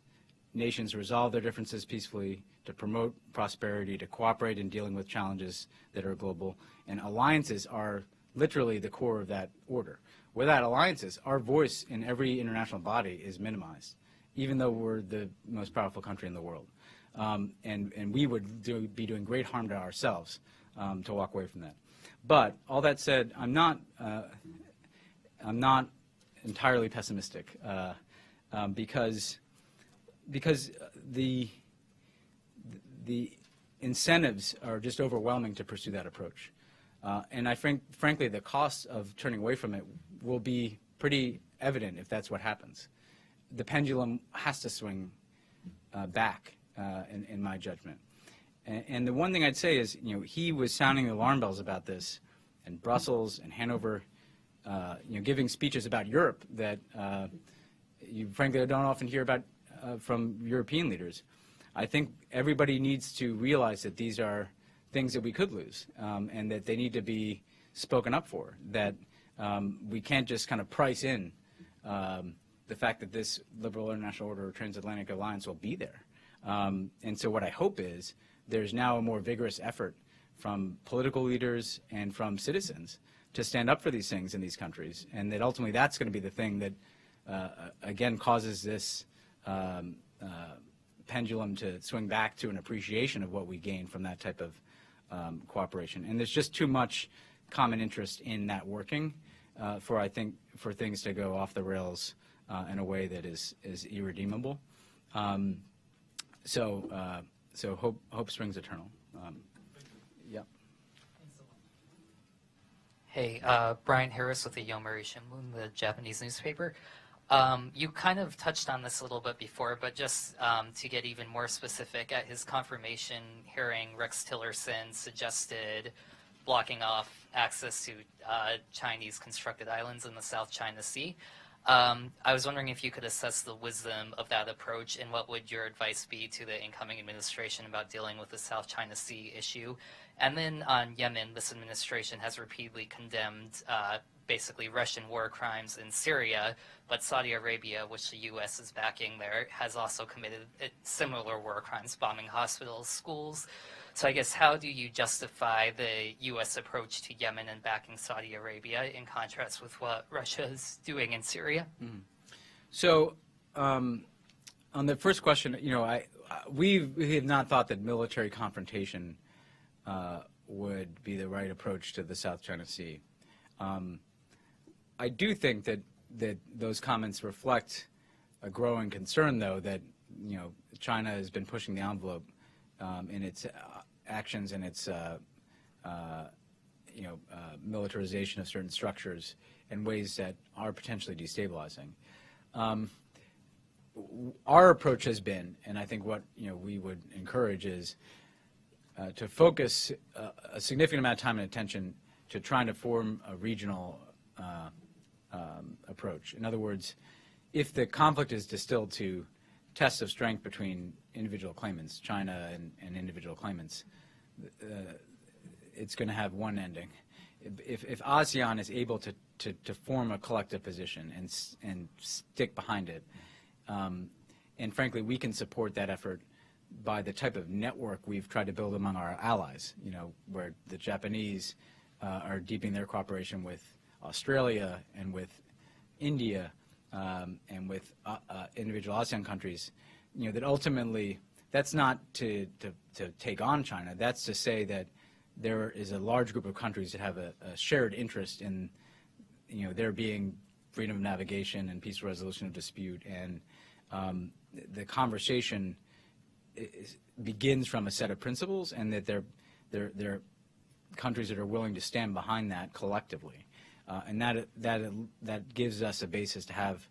nations to resolve their differences peacefully, to promote prosperity, to cooperate in dealing with challenges that are global. And alliances are literally the core of that order. Without alliances, our voice in every international body is minimized, even though we're the most powerful country in the world. And we would be doing great harm to ourselves to walk away from that. But all that said, I'm not entirely pessimistic because the incentives are just overwhelming to pursue that approach. And I frankly, the cost of turning away from it will be pretty evident if that's what happens. The pendulum has to swing back, in my judgment. And the one thing I'd say is, he was sounding the alarm bells about this in Brussels and Hanover, giving speeches about Europe that you frankly don't often hear about from European leaders. I think everybody needs to realize that these are things that we could lose, and that they need to be spoken up for, that we can't just kind of price in the fact that this liberal international order or transatlantic alliance will be there. And so what I hope is there's now a more vigorous effort from political leaders and from citizens to stand up for these things in these countries, and that ultimately that's going to be the thing that, again, causes this pendulum to swing back to an appreciation of what we gain from that type of cooperation. And there's just too much common interest in that working for things to go off the rails in a way that is irredeemable. So hope springs eternal. Yeah. Hey, Brian Harris with the Yomiuri Shimbun, the Japanese newspaper. You kind of touched on this a little bit before, but just to get even more specific, at his confirmation hearing, Rex Tillerson suggested blocking off access to Chinese constructed islands in the South China Sea. I was wondering if you could assess the wisdom of that approach, and what would your advice be to the incoming administration about dealing with the South China Sea issue? And then on Yemen, this administration has repeatedly condemned basically Russian war crimes in Syria, but Saudi Arabia, which the U.S. is backing there, has also committed similar war crimes, bombing hospitals, schools. So I guess how do you justify the U.S. approach to Yemen and backing Saudi Arabia in contrast with what Russia is doing in Syria? Mm-hmm. So on the first question, we have not thought that military confrontation would be the right approach to the South China Sea. I do think that those comments reflect a growing concern, though, that China has been pushing the envelope in its actions and its militarization of certain structures in ways that are potentially destabilizing. Our approach has been, and I think what we would encourage is to focus a significant amount of time and attention to trying to form a regional approach. In other words, if the conflict is distilled to tests of strength between individual claimants, China and individual claimants, it's going to have one ending. if ASEAN is able to form a collective position and stick behind it, and frankly, we can support that effort by the type of network we've tried to build among our allies, where the Japanese are deepening their cooperation with Australia and with India and with individual ASEAN countries, that ultimately that's not to take on China. That's to say that there is a large group of countries that have a shared interest in, there being freedom of navigation and peaceful resolution of dispute, and the conversation begins from a set of principles, and that they're countries that are willing to stand behind that collectively, and that gives us a basis to have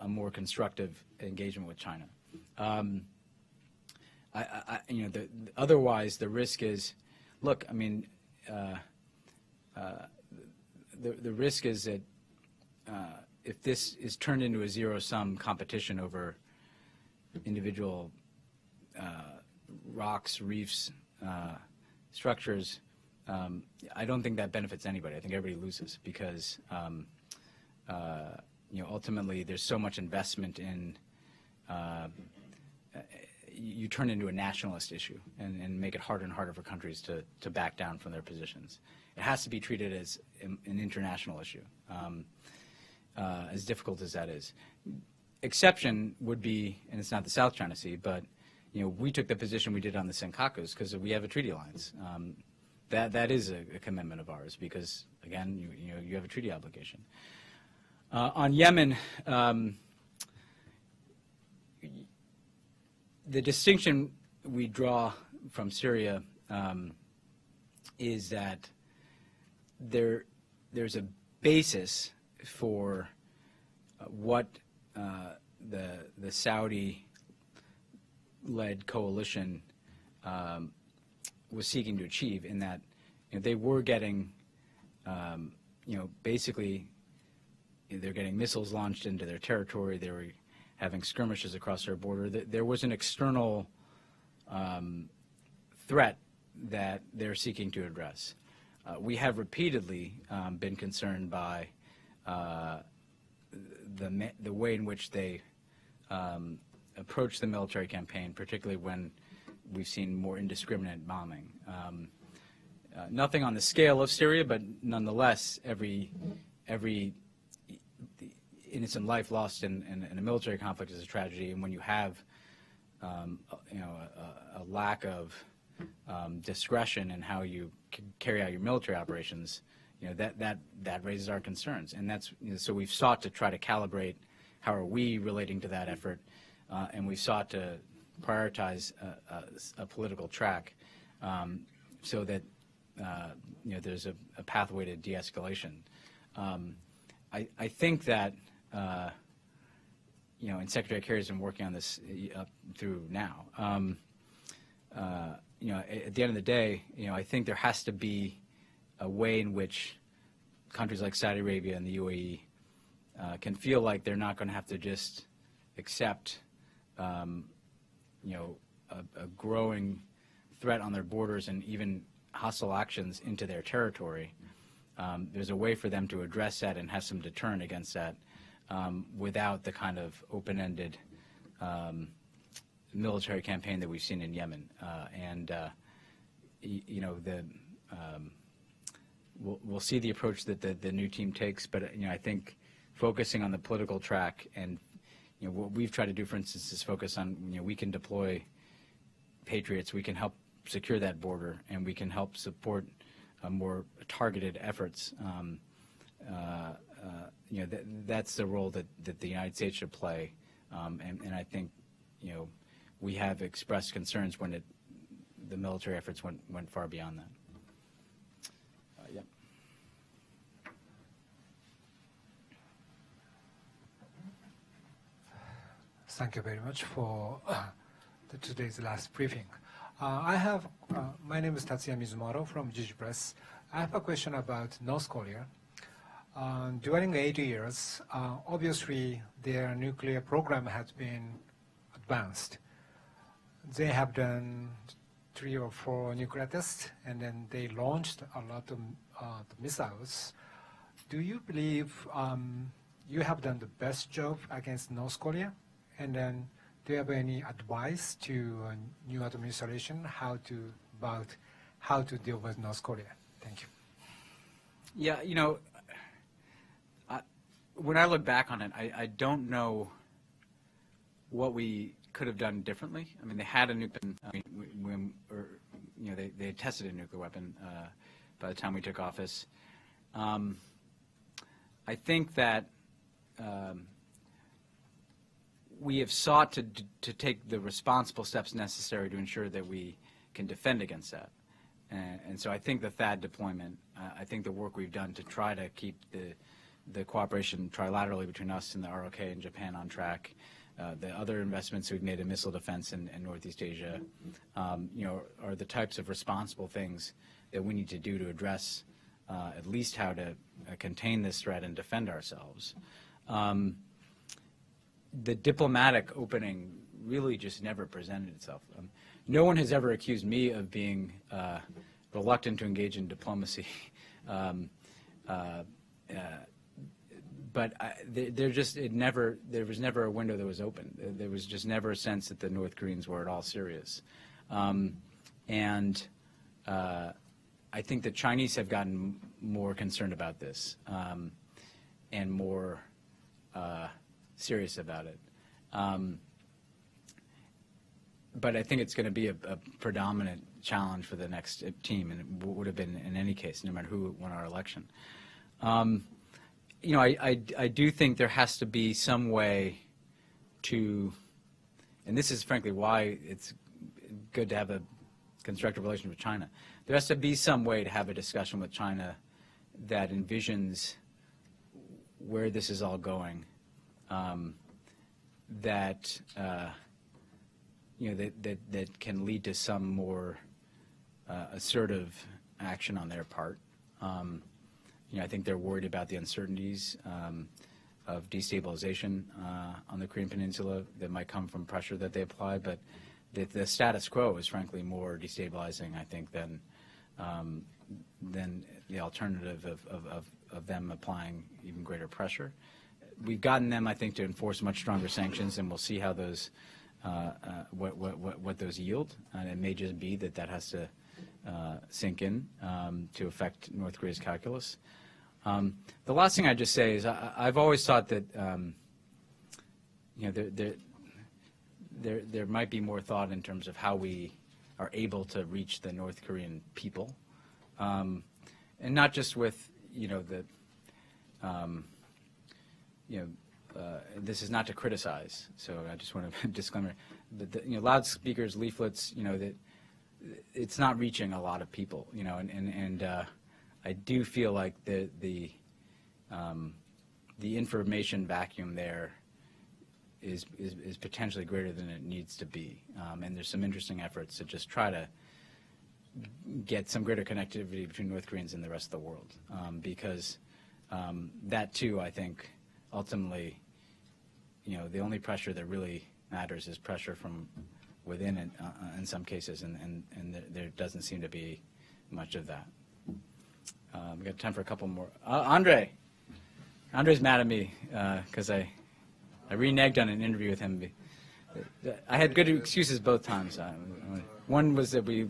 a more constructive engagement with China. Otherwise, the risk is, look, I mean, the risk is that if this is turned into a zero-sum competition over individual rocks, reefs, structures, I don't think that benefits anybody. I think everybody loses because ultimately there's so much investment in you turn into a nationalist issue and make it harder and harder for countries to back down from their positions. It has to be treated as an international issue, as difficult as that is. Exception would be, and it's not the South China Sea, but we took the position we did on the Senkakus because we have a treaty alliance. That is a commitment of ours because, again, you have a treaty obligation. On Yemen, the distinction we draw from Syria is that there's a basis for what the Saudi-led coalition was seeking to achieve, in that they were getting, basically, they're getting missiles launched into their territory. They were having skirmishes across their border. There was an external threat that they're seeking to address. We have repeatedly been concerned by the way in which they approach the military campaign, particularly when we've seen more indiscriminate bombing. Nothing on the scale of Syria, but nonetheless, every innocent life lost in a military conflict is a tragedy. And when you have a lack of discretion in how you carry out your military operations, that raises our concerns. And that's so we've sought to try to calibrate how are we relating to that effort, and we've sought to prioritize a political track so that there's a pathway to de-escalation. I think that and Secretary Kerry has been working on this up through now. At the end of the day, I think there has to be a way in which countries like Saudi Arabia and the UAE can feel like they're not going to have to just accept, a growing threat on their borders and even hostile actions into their territory. There's a way for them to address that and have some deterrent against that without the kind of open-ended military campaign that we've seen in Yemen. We'll see the approach that the new team takes, but I think focusing on the political track and what we've tried to do, for instance, is focus on we can deploy Patriots, we can help secure that border, and we can help support more targeted efforts. That's the role that the United States should play, and I think we have expressed concerns when the military efforts went far beyond that. Yep. Thank you very much for today's last briefing. My name is Tatsuya Mizumoto from Jiji Press. I have a question about North Korea. During 80 years, obviously their nuclear program has been advanced. They have done 3 or 4 nuclear tests, and then they launched a lot of missiles. Do you believe you have done the best job against North Korea? And then do you have any advice to new administration about how to deal with North Korea? Thank you. Yeah, you know, when I look back on it, I don't know what we could have done differently. I mean, they had a nuclear weapon, they had tested a nuclear weapon by the time we took office. I think that we have sought to take the responsible steps necessary to ensure that we can defend against that. And so I think the THAAD deployment, I think the work we've done to try to keep the cooperation trilaterally between us and the ROK and Japan on track, the other investments we've made in missile defense in Northeast Asia, are the types of responsible things that we need to do to address at least how to contain this threat and defend ourselves. The diplomatic opening really just never presented itself. No one has ever accused me of being reluctant to engage in diplomacy. But there was never a window that was open. There was just never a sense that the North Koreans were at all serious. And I think the Chinese have gotten more concerned about this and more serious about it. But I think it's going to be a predominant challenge for the next team, and it would have been in any case, no matter who won our election. I do think there has to be some way to, and this is frankly why it's good to have a constructive relation with China. There has to be some way to have a discussion with China that envisions where this is all going, that can lead to some more assertive action on their part. I think they're worried about the uncertainties of destabilization on the Korean Peninsula that might come from pressure that they apply, but the status quo is frankly more destabilizing, I think, than the alternative of them applying even greater pressure. We've gotten them, I think, to enforce much stronger sanctions, and we'll see how those what those yield. And it may just be that has to sink in to affect North Korea's calculus. The last thing I'd just say is I've always thought that there might be more thought in terms of how we are able to reach the North Korean people, and not just with this is not to criticize, so I just want to disclaimer. But loudspeakers, leaflets, that it's not reaching a lot of people, and I do feel like the information vacuum there is potentially greater than it needs to be, and there's some interesting efforts to just try to get some greater connectivity between North Koreans and the rest of the world, because that too, I think, ultimately, the only pressure that really matters is pressure from within it, in some cases, and there doesn't seem to be much of that. We got time for a couple more. Andre's mad at me because I reneged on an interview with him. I had good excuses both times. One was that we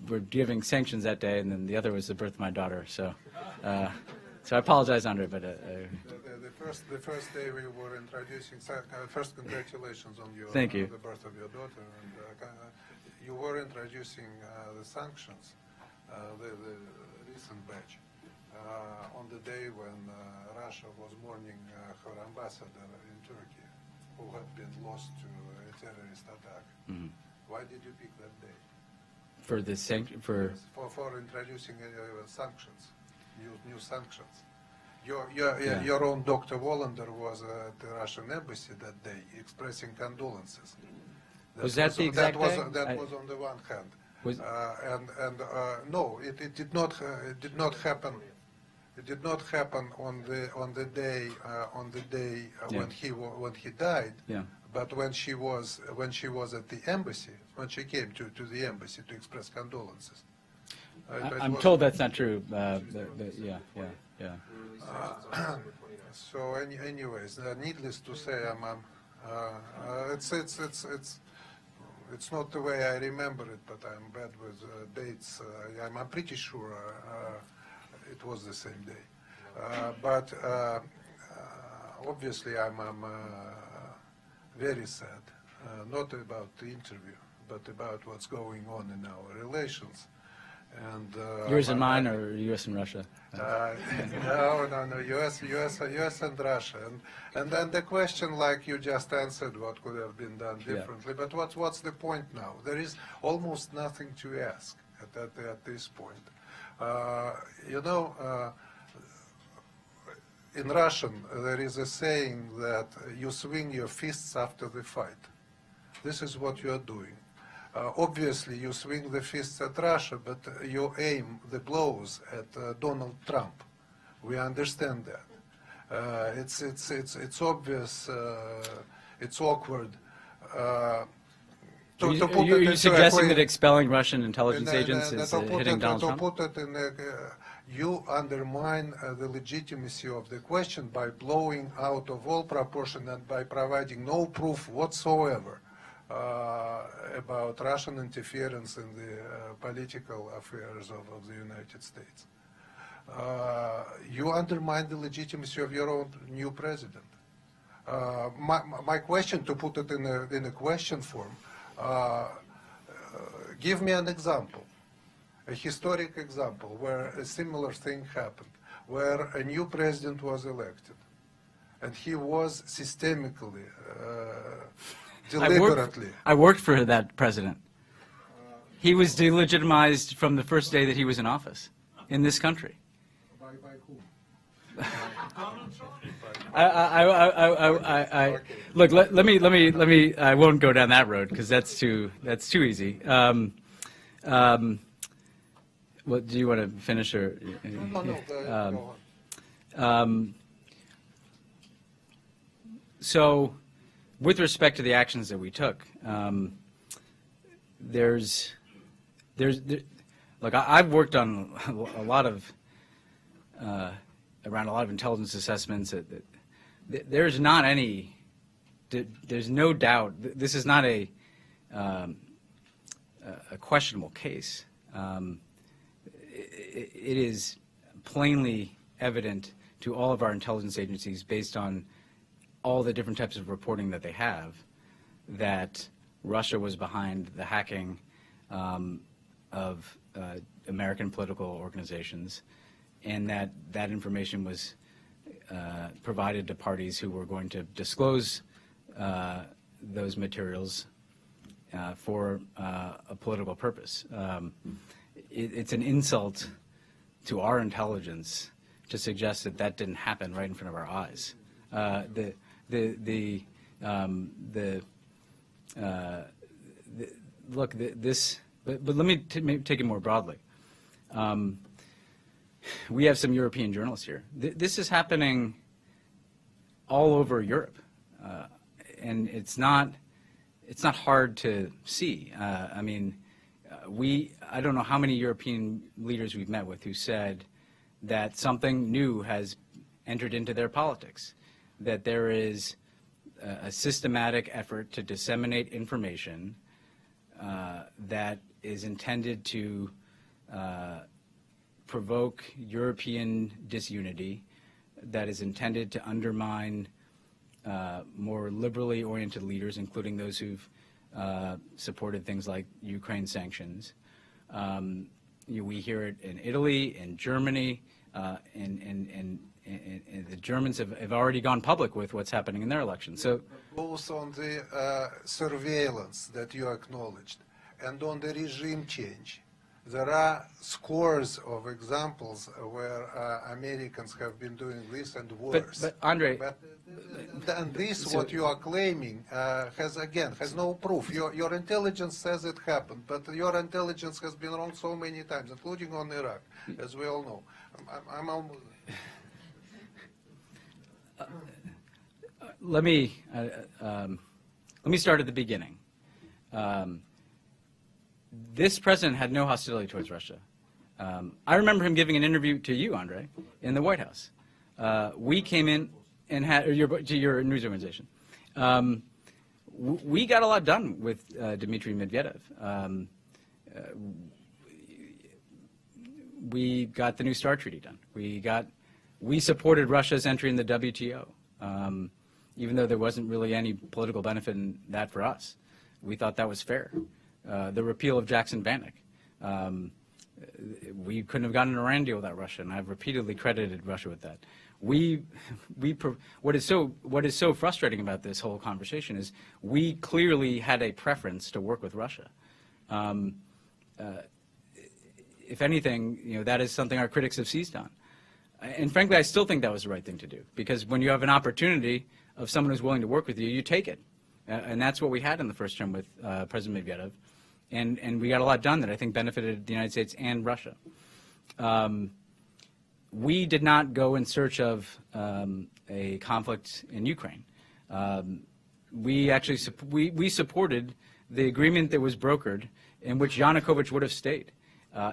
were giving sanctions that day, and then the other was the birth of my daughter. So I apologize, Andre, but the first day we were introducing. First, congratulations on your Thank you. The birth of your daughter, and you were introducing the sanctions, the recent batch, on the day when Russia was mourning her ambassador in Turkey, who had been lost to a terrorist attack. Mm-hmm. Why did you pick that day? For the for introducing sanctions, new sanctions. Your own Dr. Wallander was at the Russian embassy that day expressing condolences. Was that the exact day? That was on the one hand. No, it did not. It did not happen. It did not happen on the day yeah. when he died. Yeah. But when she was at the embassy, when she came to the embassy to express condolences, I'm told that's not true. Yeah. So, anyways, needless to say, it's not the way I remember it, but I'm bad with dates. I'm pretty sure it was the same day. But obviously, I'm very sad, not about the interview, but about what's going on in our relations. And Yours and mine, or U.S. and Russia? No, U.S. and Russia. And then the question, like you just answered, what could have been done differently. Yeah. But what's the point now? There is almost nothing to ask at this point. In Russian, there is a saying that you swing your fists after the fight. This is what you are doing. Obviously, you swing the fists at Russia, but you aim the blows at Donald Trump. We understand that. It's obvious. It's awkward. Are you suggesting that expelling Russian intelligence agents is hitting Donald Trump? You undermine the legitimacy of the question by blowing out of all proportion and by providing no proof whatsoever about Russian interference in the political affairs of the United States. You undermine the legitimacy of your own new president. My question, to put it in a question form, give me an example, a historic example where a similar thing happened, where a new president was elected, and he was systemically deliberately. I worked for that president. He was delegitimized from the first day that he was in office in this country. By whom? Look, let me. I won't go down that road because that's too easy. What do you want to finish or? No, go on. So, with respect to the actions that we took, look, I've worked on a lot of around a lot of intelligence assessments. There's not any. There's no doubt. This is not a questionable case. It is plainly evident to all of our intelligence agencies, based on all the different types of reporting that they have, that Russia was behind the hacking of American political organizations, and that information was provided to parties who were going to disclose those materials for a political purpose. It's an insult to our intelligence to suggest that didn't happen right in front of our eyes. Look, but let me take it more broadly. We have some European journalists here. This is happening all over Europe, and it's not hard to see. I mean, I don't know how many European leaders we've met with who said that something new has entered into their politics, that there is a systematic effort to disseminate information that is intended to provoke European disunity, that is intended to undermine more liberally oriented leaders, including those who've supported things like Ukraine sanctions. We hear it in Italy, in Germany, and the Germans have already gone public with what's happening in their election. So, both on the surveillance that you acknowledged and on the regime change, there are scores of examples where Americans have been doing this and worse. But Andre, and this, what you are claiming, has no proof. Your intelligence says it happened, but your intelligence has been wrong so many times, including on Iraq, as we all know. I'm almost. Let me let me start at the beginning. This president had no hostility towards Russia. I remember him giving an interview to you, Andre, in the White House. We came in and had, to your news organization. We got a lot done with Dmitry Medvedev. We got the New START treaty done. We supported Russia's entry in the WTO, even though there wasn't really any political benefit in that for us. We thought that was fair. The repeal of Jackson-Vanik. We couldn't have gotten an Iran deal without Russia, and I've repeatedly credited Russia with that. What is so frustrating about this whole conversation is we clearly had a preference to work with Russia. If anything, that is something our critics have seized on. And frankly, I still think that was the right thing to do, because when you have an opportunity of someone who's willing to work with you, you take it. And that's what we had in the first term with President Medvedev. And we got a lot done that I think benefited the United States and Russia. We did not go in search of a conflict in Ukraine. We actually we supported the agreement that was brokered in which Yanukovych would have stayed.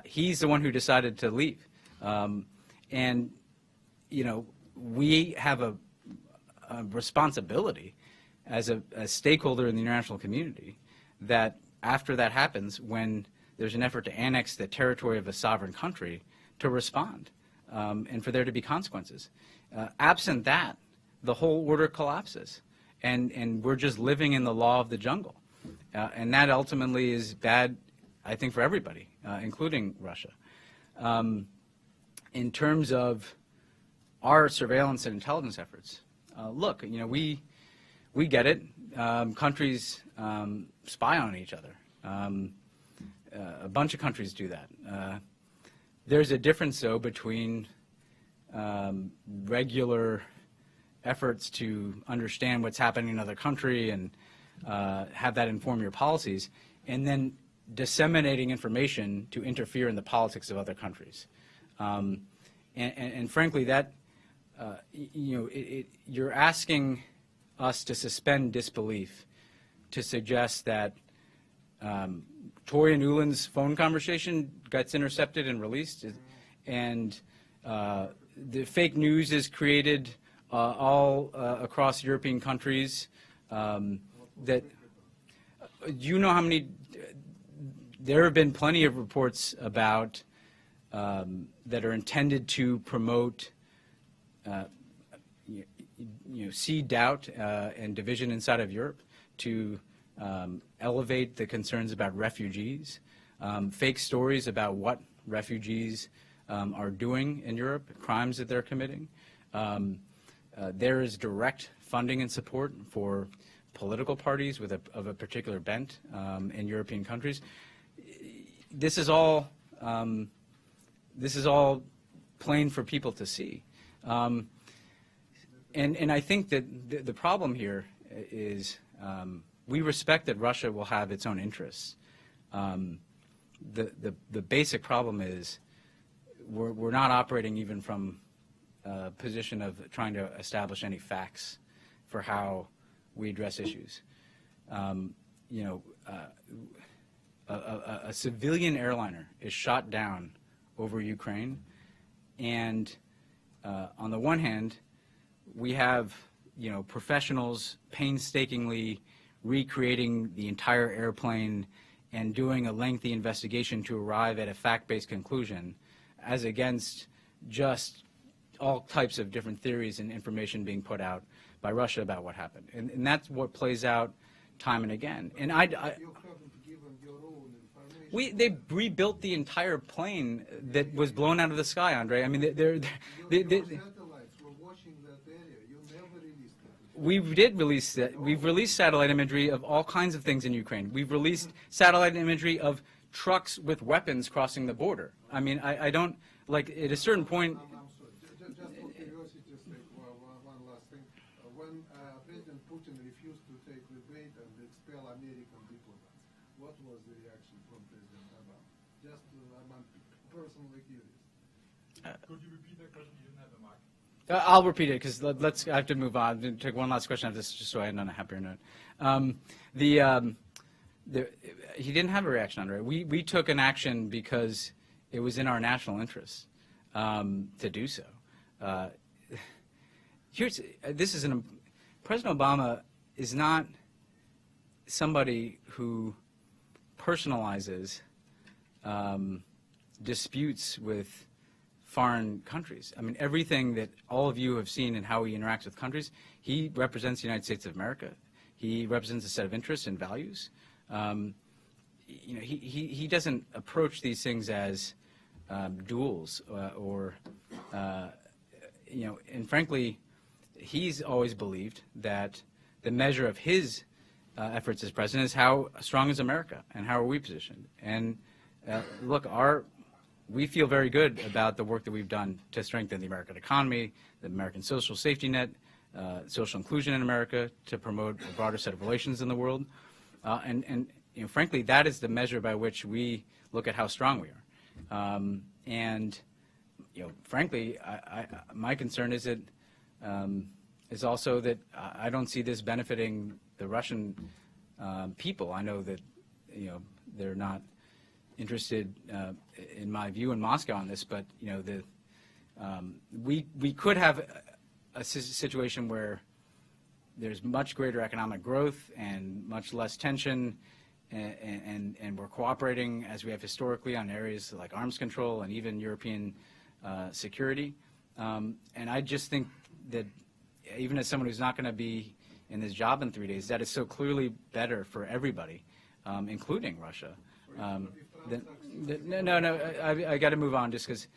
He's the one who decided to leave. And, we have a responsibility as a stakeholder in the international community that after that happens, when there's an effort to annex the territory of a sovereign country, to respond and for there to be consequences. Absent that, the whole order collapses. And we're just living in the law of the jungle. And that ultimately is bad, I think, for everybody, including Russia. In terms of our surveillance and intelligence efforts, look, we get it. Countries spy on each other. A bunch of countries do that. There's a difference, though, between regular efforts to understand what's happening in another country and have that inform your policies, and then disseminating information to interfere in the politics of other countries. And frankly, that you're asking us to suspend disbelief to suggest that Toria Nuland's phone conversation gets intercepted and released, and the fake news is created all across European countries. That you know how many. There have been plenty of reports about that are intended to promote, seed doubt and division inside of Europe, to elevate the concerns about refugees, fake stories about what refugees are doing in Europe, crimes that they're committing. There is direct funding and support for political parties of a particular bent in European countries. This is all plain for people to see. And I think that the problem here is we respect that Russia will have its own interests. The basic problem is we're not operating even from a position of trying to establish any facts for how we address issues. A civilian airliner is shot down over Ukraine, and on the one hand, we have professionals painstakingly recreating the entire airplane and doing a lengthy investigation to arrive at a fact-based conclusion, as against just all types of different theories and information being put out by Russia about what happened. And that's what plays out time and again. And they rebuilt the entire plane that was blown out of the sky, Andre. I mean, we did release that. We've released satellite imagery of all kinds of things in Ukraine. We've released satellite imagery of trucks with weapons crossing the border. I mean, I don't, like, at a certain point. Just for curiosity's sake, one last thing. When President Putin refused to take the bait and expel American diplomats, what was the reaction from President Obama? Just I'm personally curious. Could you repeat that question? You didn't have the mic. I'll repeat it because I have to move on. I'm going to take one last question after this, just so I end on a happier note. He didn't have a reaction under it. We took an action because it was in our national interest to do so. President Obama is not somebody who personalizes disputes with foreign countries. I mean, everything that all of you have seen in how he interacts with countries, he represents the United States of America. He represents a set of interests and values. He doesn't approach these things as duels and frankly, he's always believed that the measure of his efforts as president is how strong is America and how are we positioned. And look, we feel very good about the work that we've done to strengthen the American economy, the American social safety net, social inclusion in America, to promote a broader set of relations in the world. And frankly, that is the measure by which we look at how strong we are. Frankly, my concern is that is also that I don't see this benefiting the Russian people. I know that they're not interested, in my view, in Moscow on this, but we could have a situation where there's much greater economic growth and much less tension, and we're cooperating as we have historically on areas like arms control and even European security. And I just think that even as someone who's not going to be in this job in 3 days, that is so clearly better for everybody, including Russia. I got to move on just because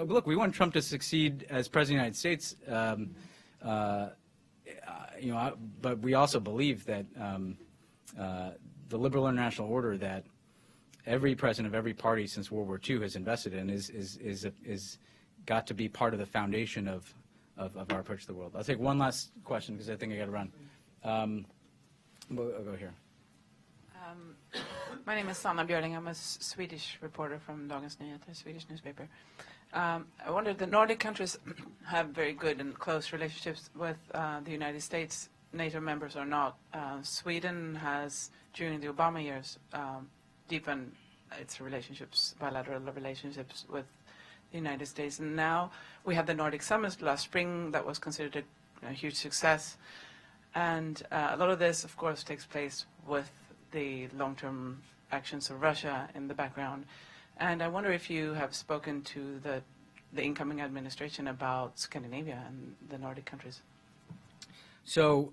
look, we want Trump to succeed as president of the United States, but we also believe that the liberal international order that every president of every party since World War II has invested in is got to be part of the foundation of our approach to the world. I'll take one last question because I think I got to run. I'll go here. My name is Sanna Björling. I'm a Swedish reporter from Dagens Nyheter, a Swedish newspaper. I wonder, the Nordic countries have very good and close relationships with the United States, NATO members or not. Sweden has, during the Obama years, deepened its relationships, bilateral relationships with the United States. And now we have the Nordic Summit last spring that was considered a huge success. And a lot of this, of course, takes place with the long-term actions of Russia in the background. And I wonder if you have spoken to the incoming administration about Scandinavia and the Nordic countries. So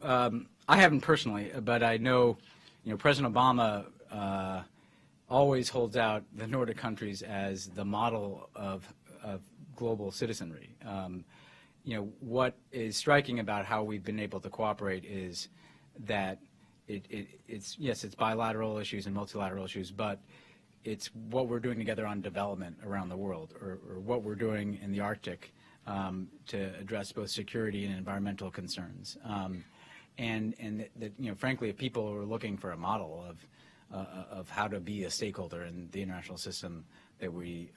I haven't personally, but I know, President Obama always holds out the Nordic countries as the model of global citizenry. What is striking about how we've been able to cooperate is that it's bilateral issues and multilateral issues, but it's what we're doing together on development around the world, or what we're doing in the Arctic to address both security and environmental concerns. Frankly, if people are looking for a model of how to be a stakeholder in the international system that we're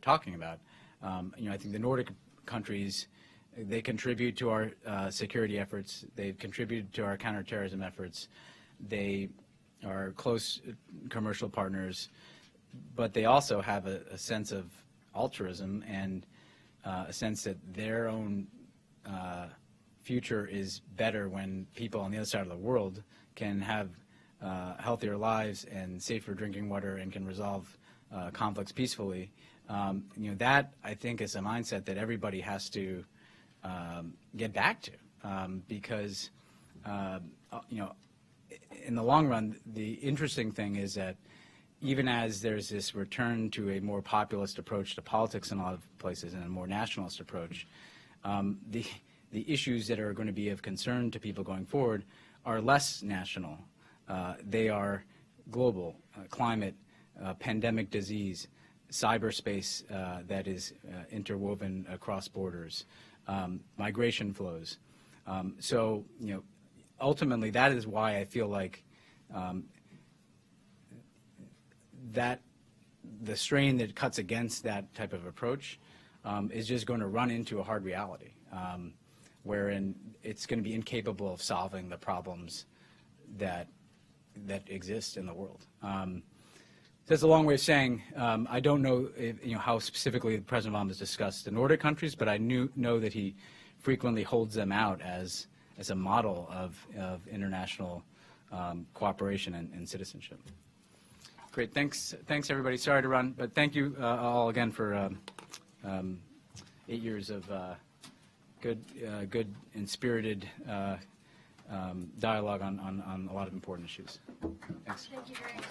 talking about, I think the Nordic countries, they contribute to our security efforts. They've contributed to our counterterrorism efforts. They are close commercial partners, but they also have a sense of altruism and a sense that their own future is better when people on the other side of the world can have healthier lives and safer drinking water and can resolve conflicts peacefully. That, I think, is a mindset that everybody has to get back to, because in the long run, the interesting thing is that even as there's this return to a more populist approach to politics in a lot of places and a more nationalist approach, the issues that are going to be of concern to people going forward are less national. They are global: climate, pandemic disease, cyberspace that is interwoven across borders, migration flows. So, ultimately, that is why I feel like that the strain that cuts against that type of approach is just going to run into a hard reality, wherein it's going to be incapable of solving the problems that exist in the world. That's a long way of saying I don't know how specifically President Obama has discussed the Nordic countries, but I know that he frequently holds them out as a model of international cooperation and citizenship. Great, thanks everybody. Sorry to run, but thank you all again for 8 years of good and spirited dialogue on a lot of important issues. Thanks. Thank you very much.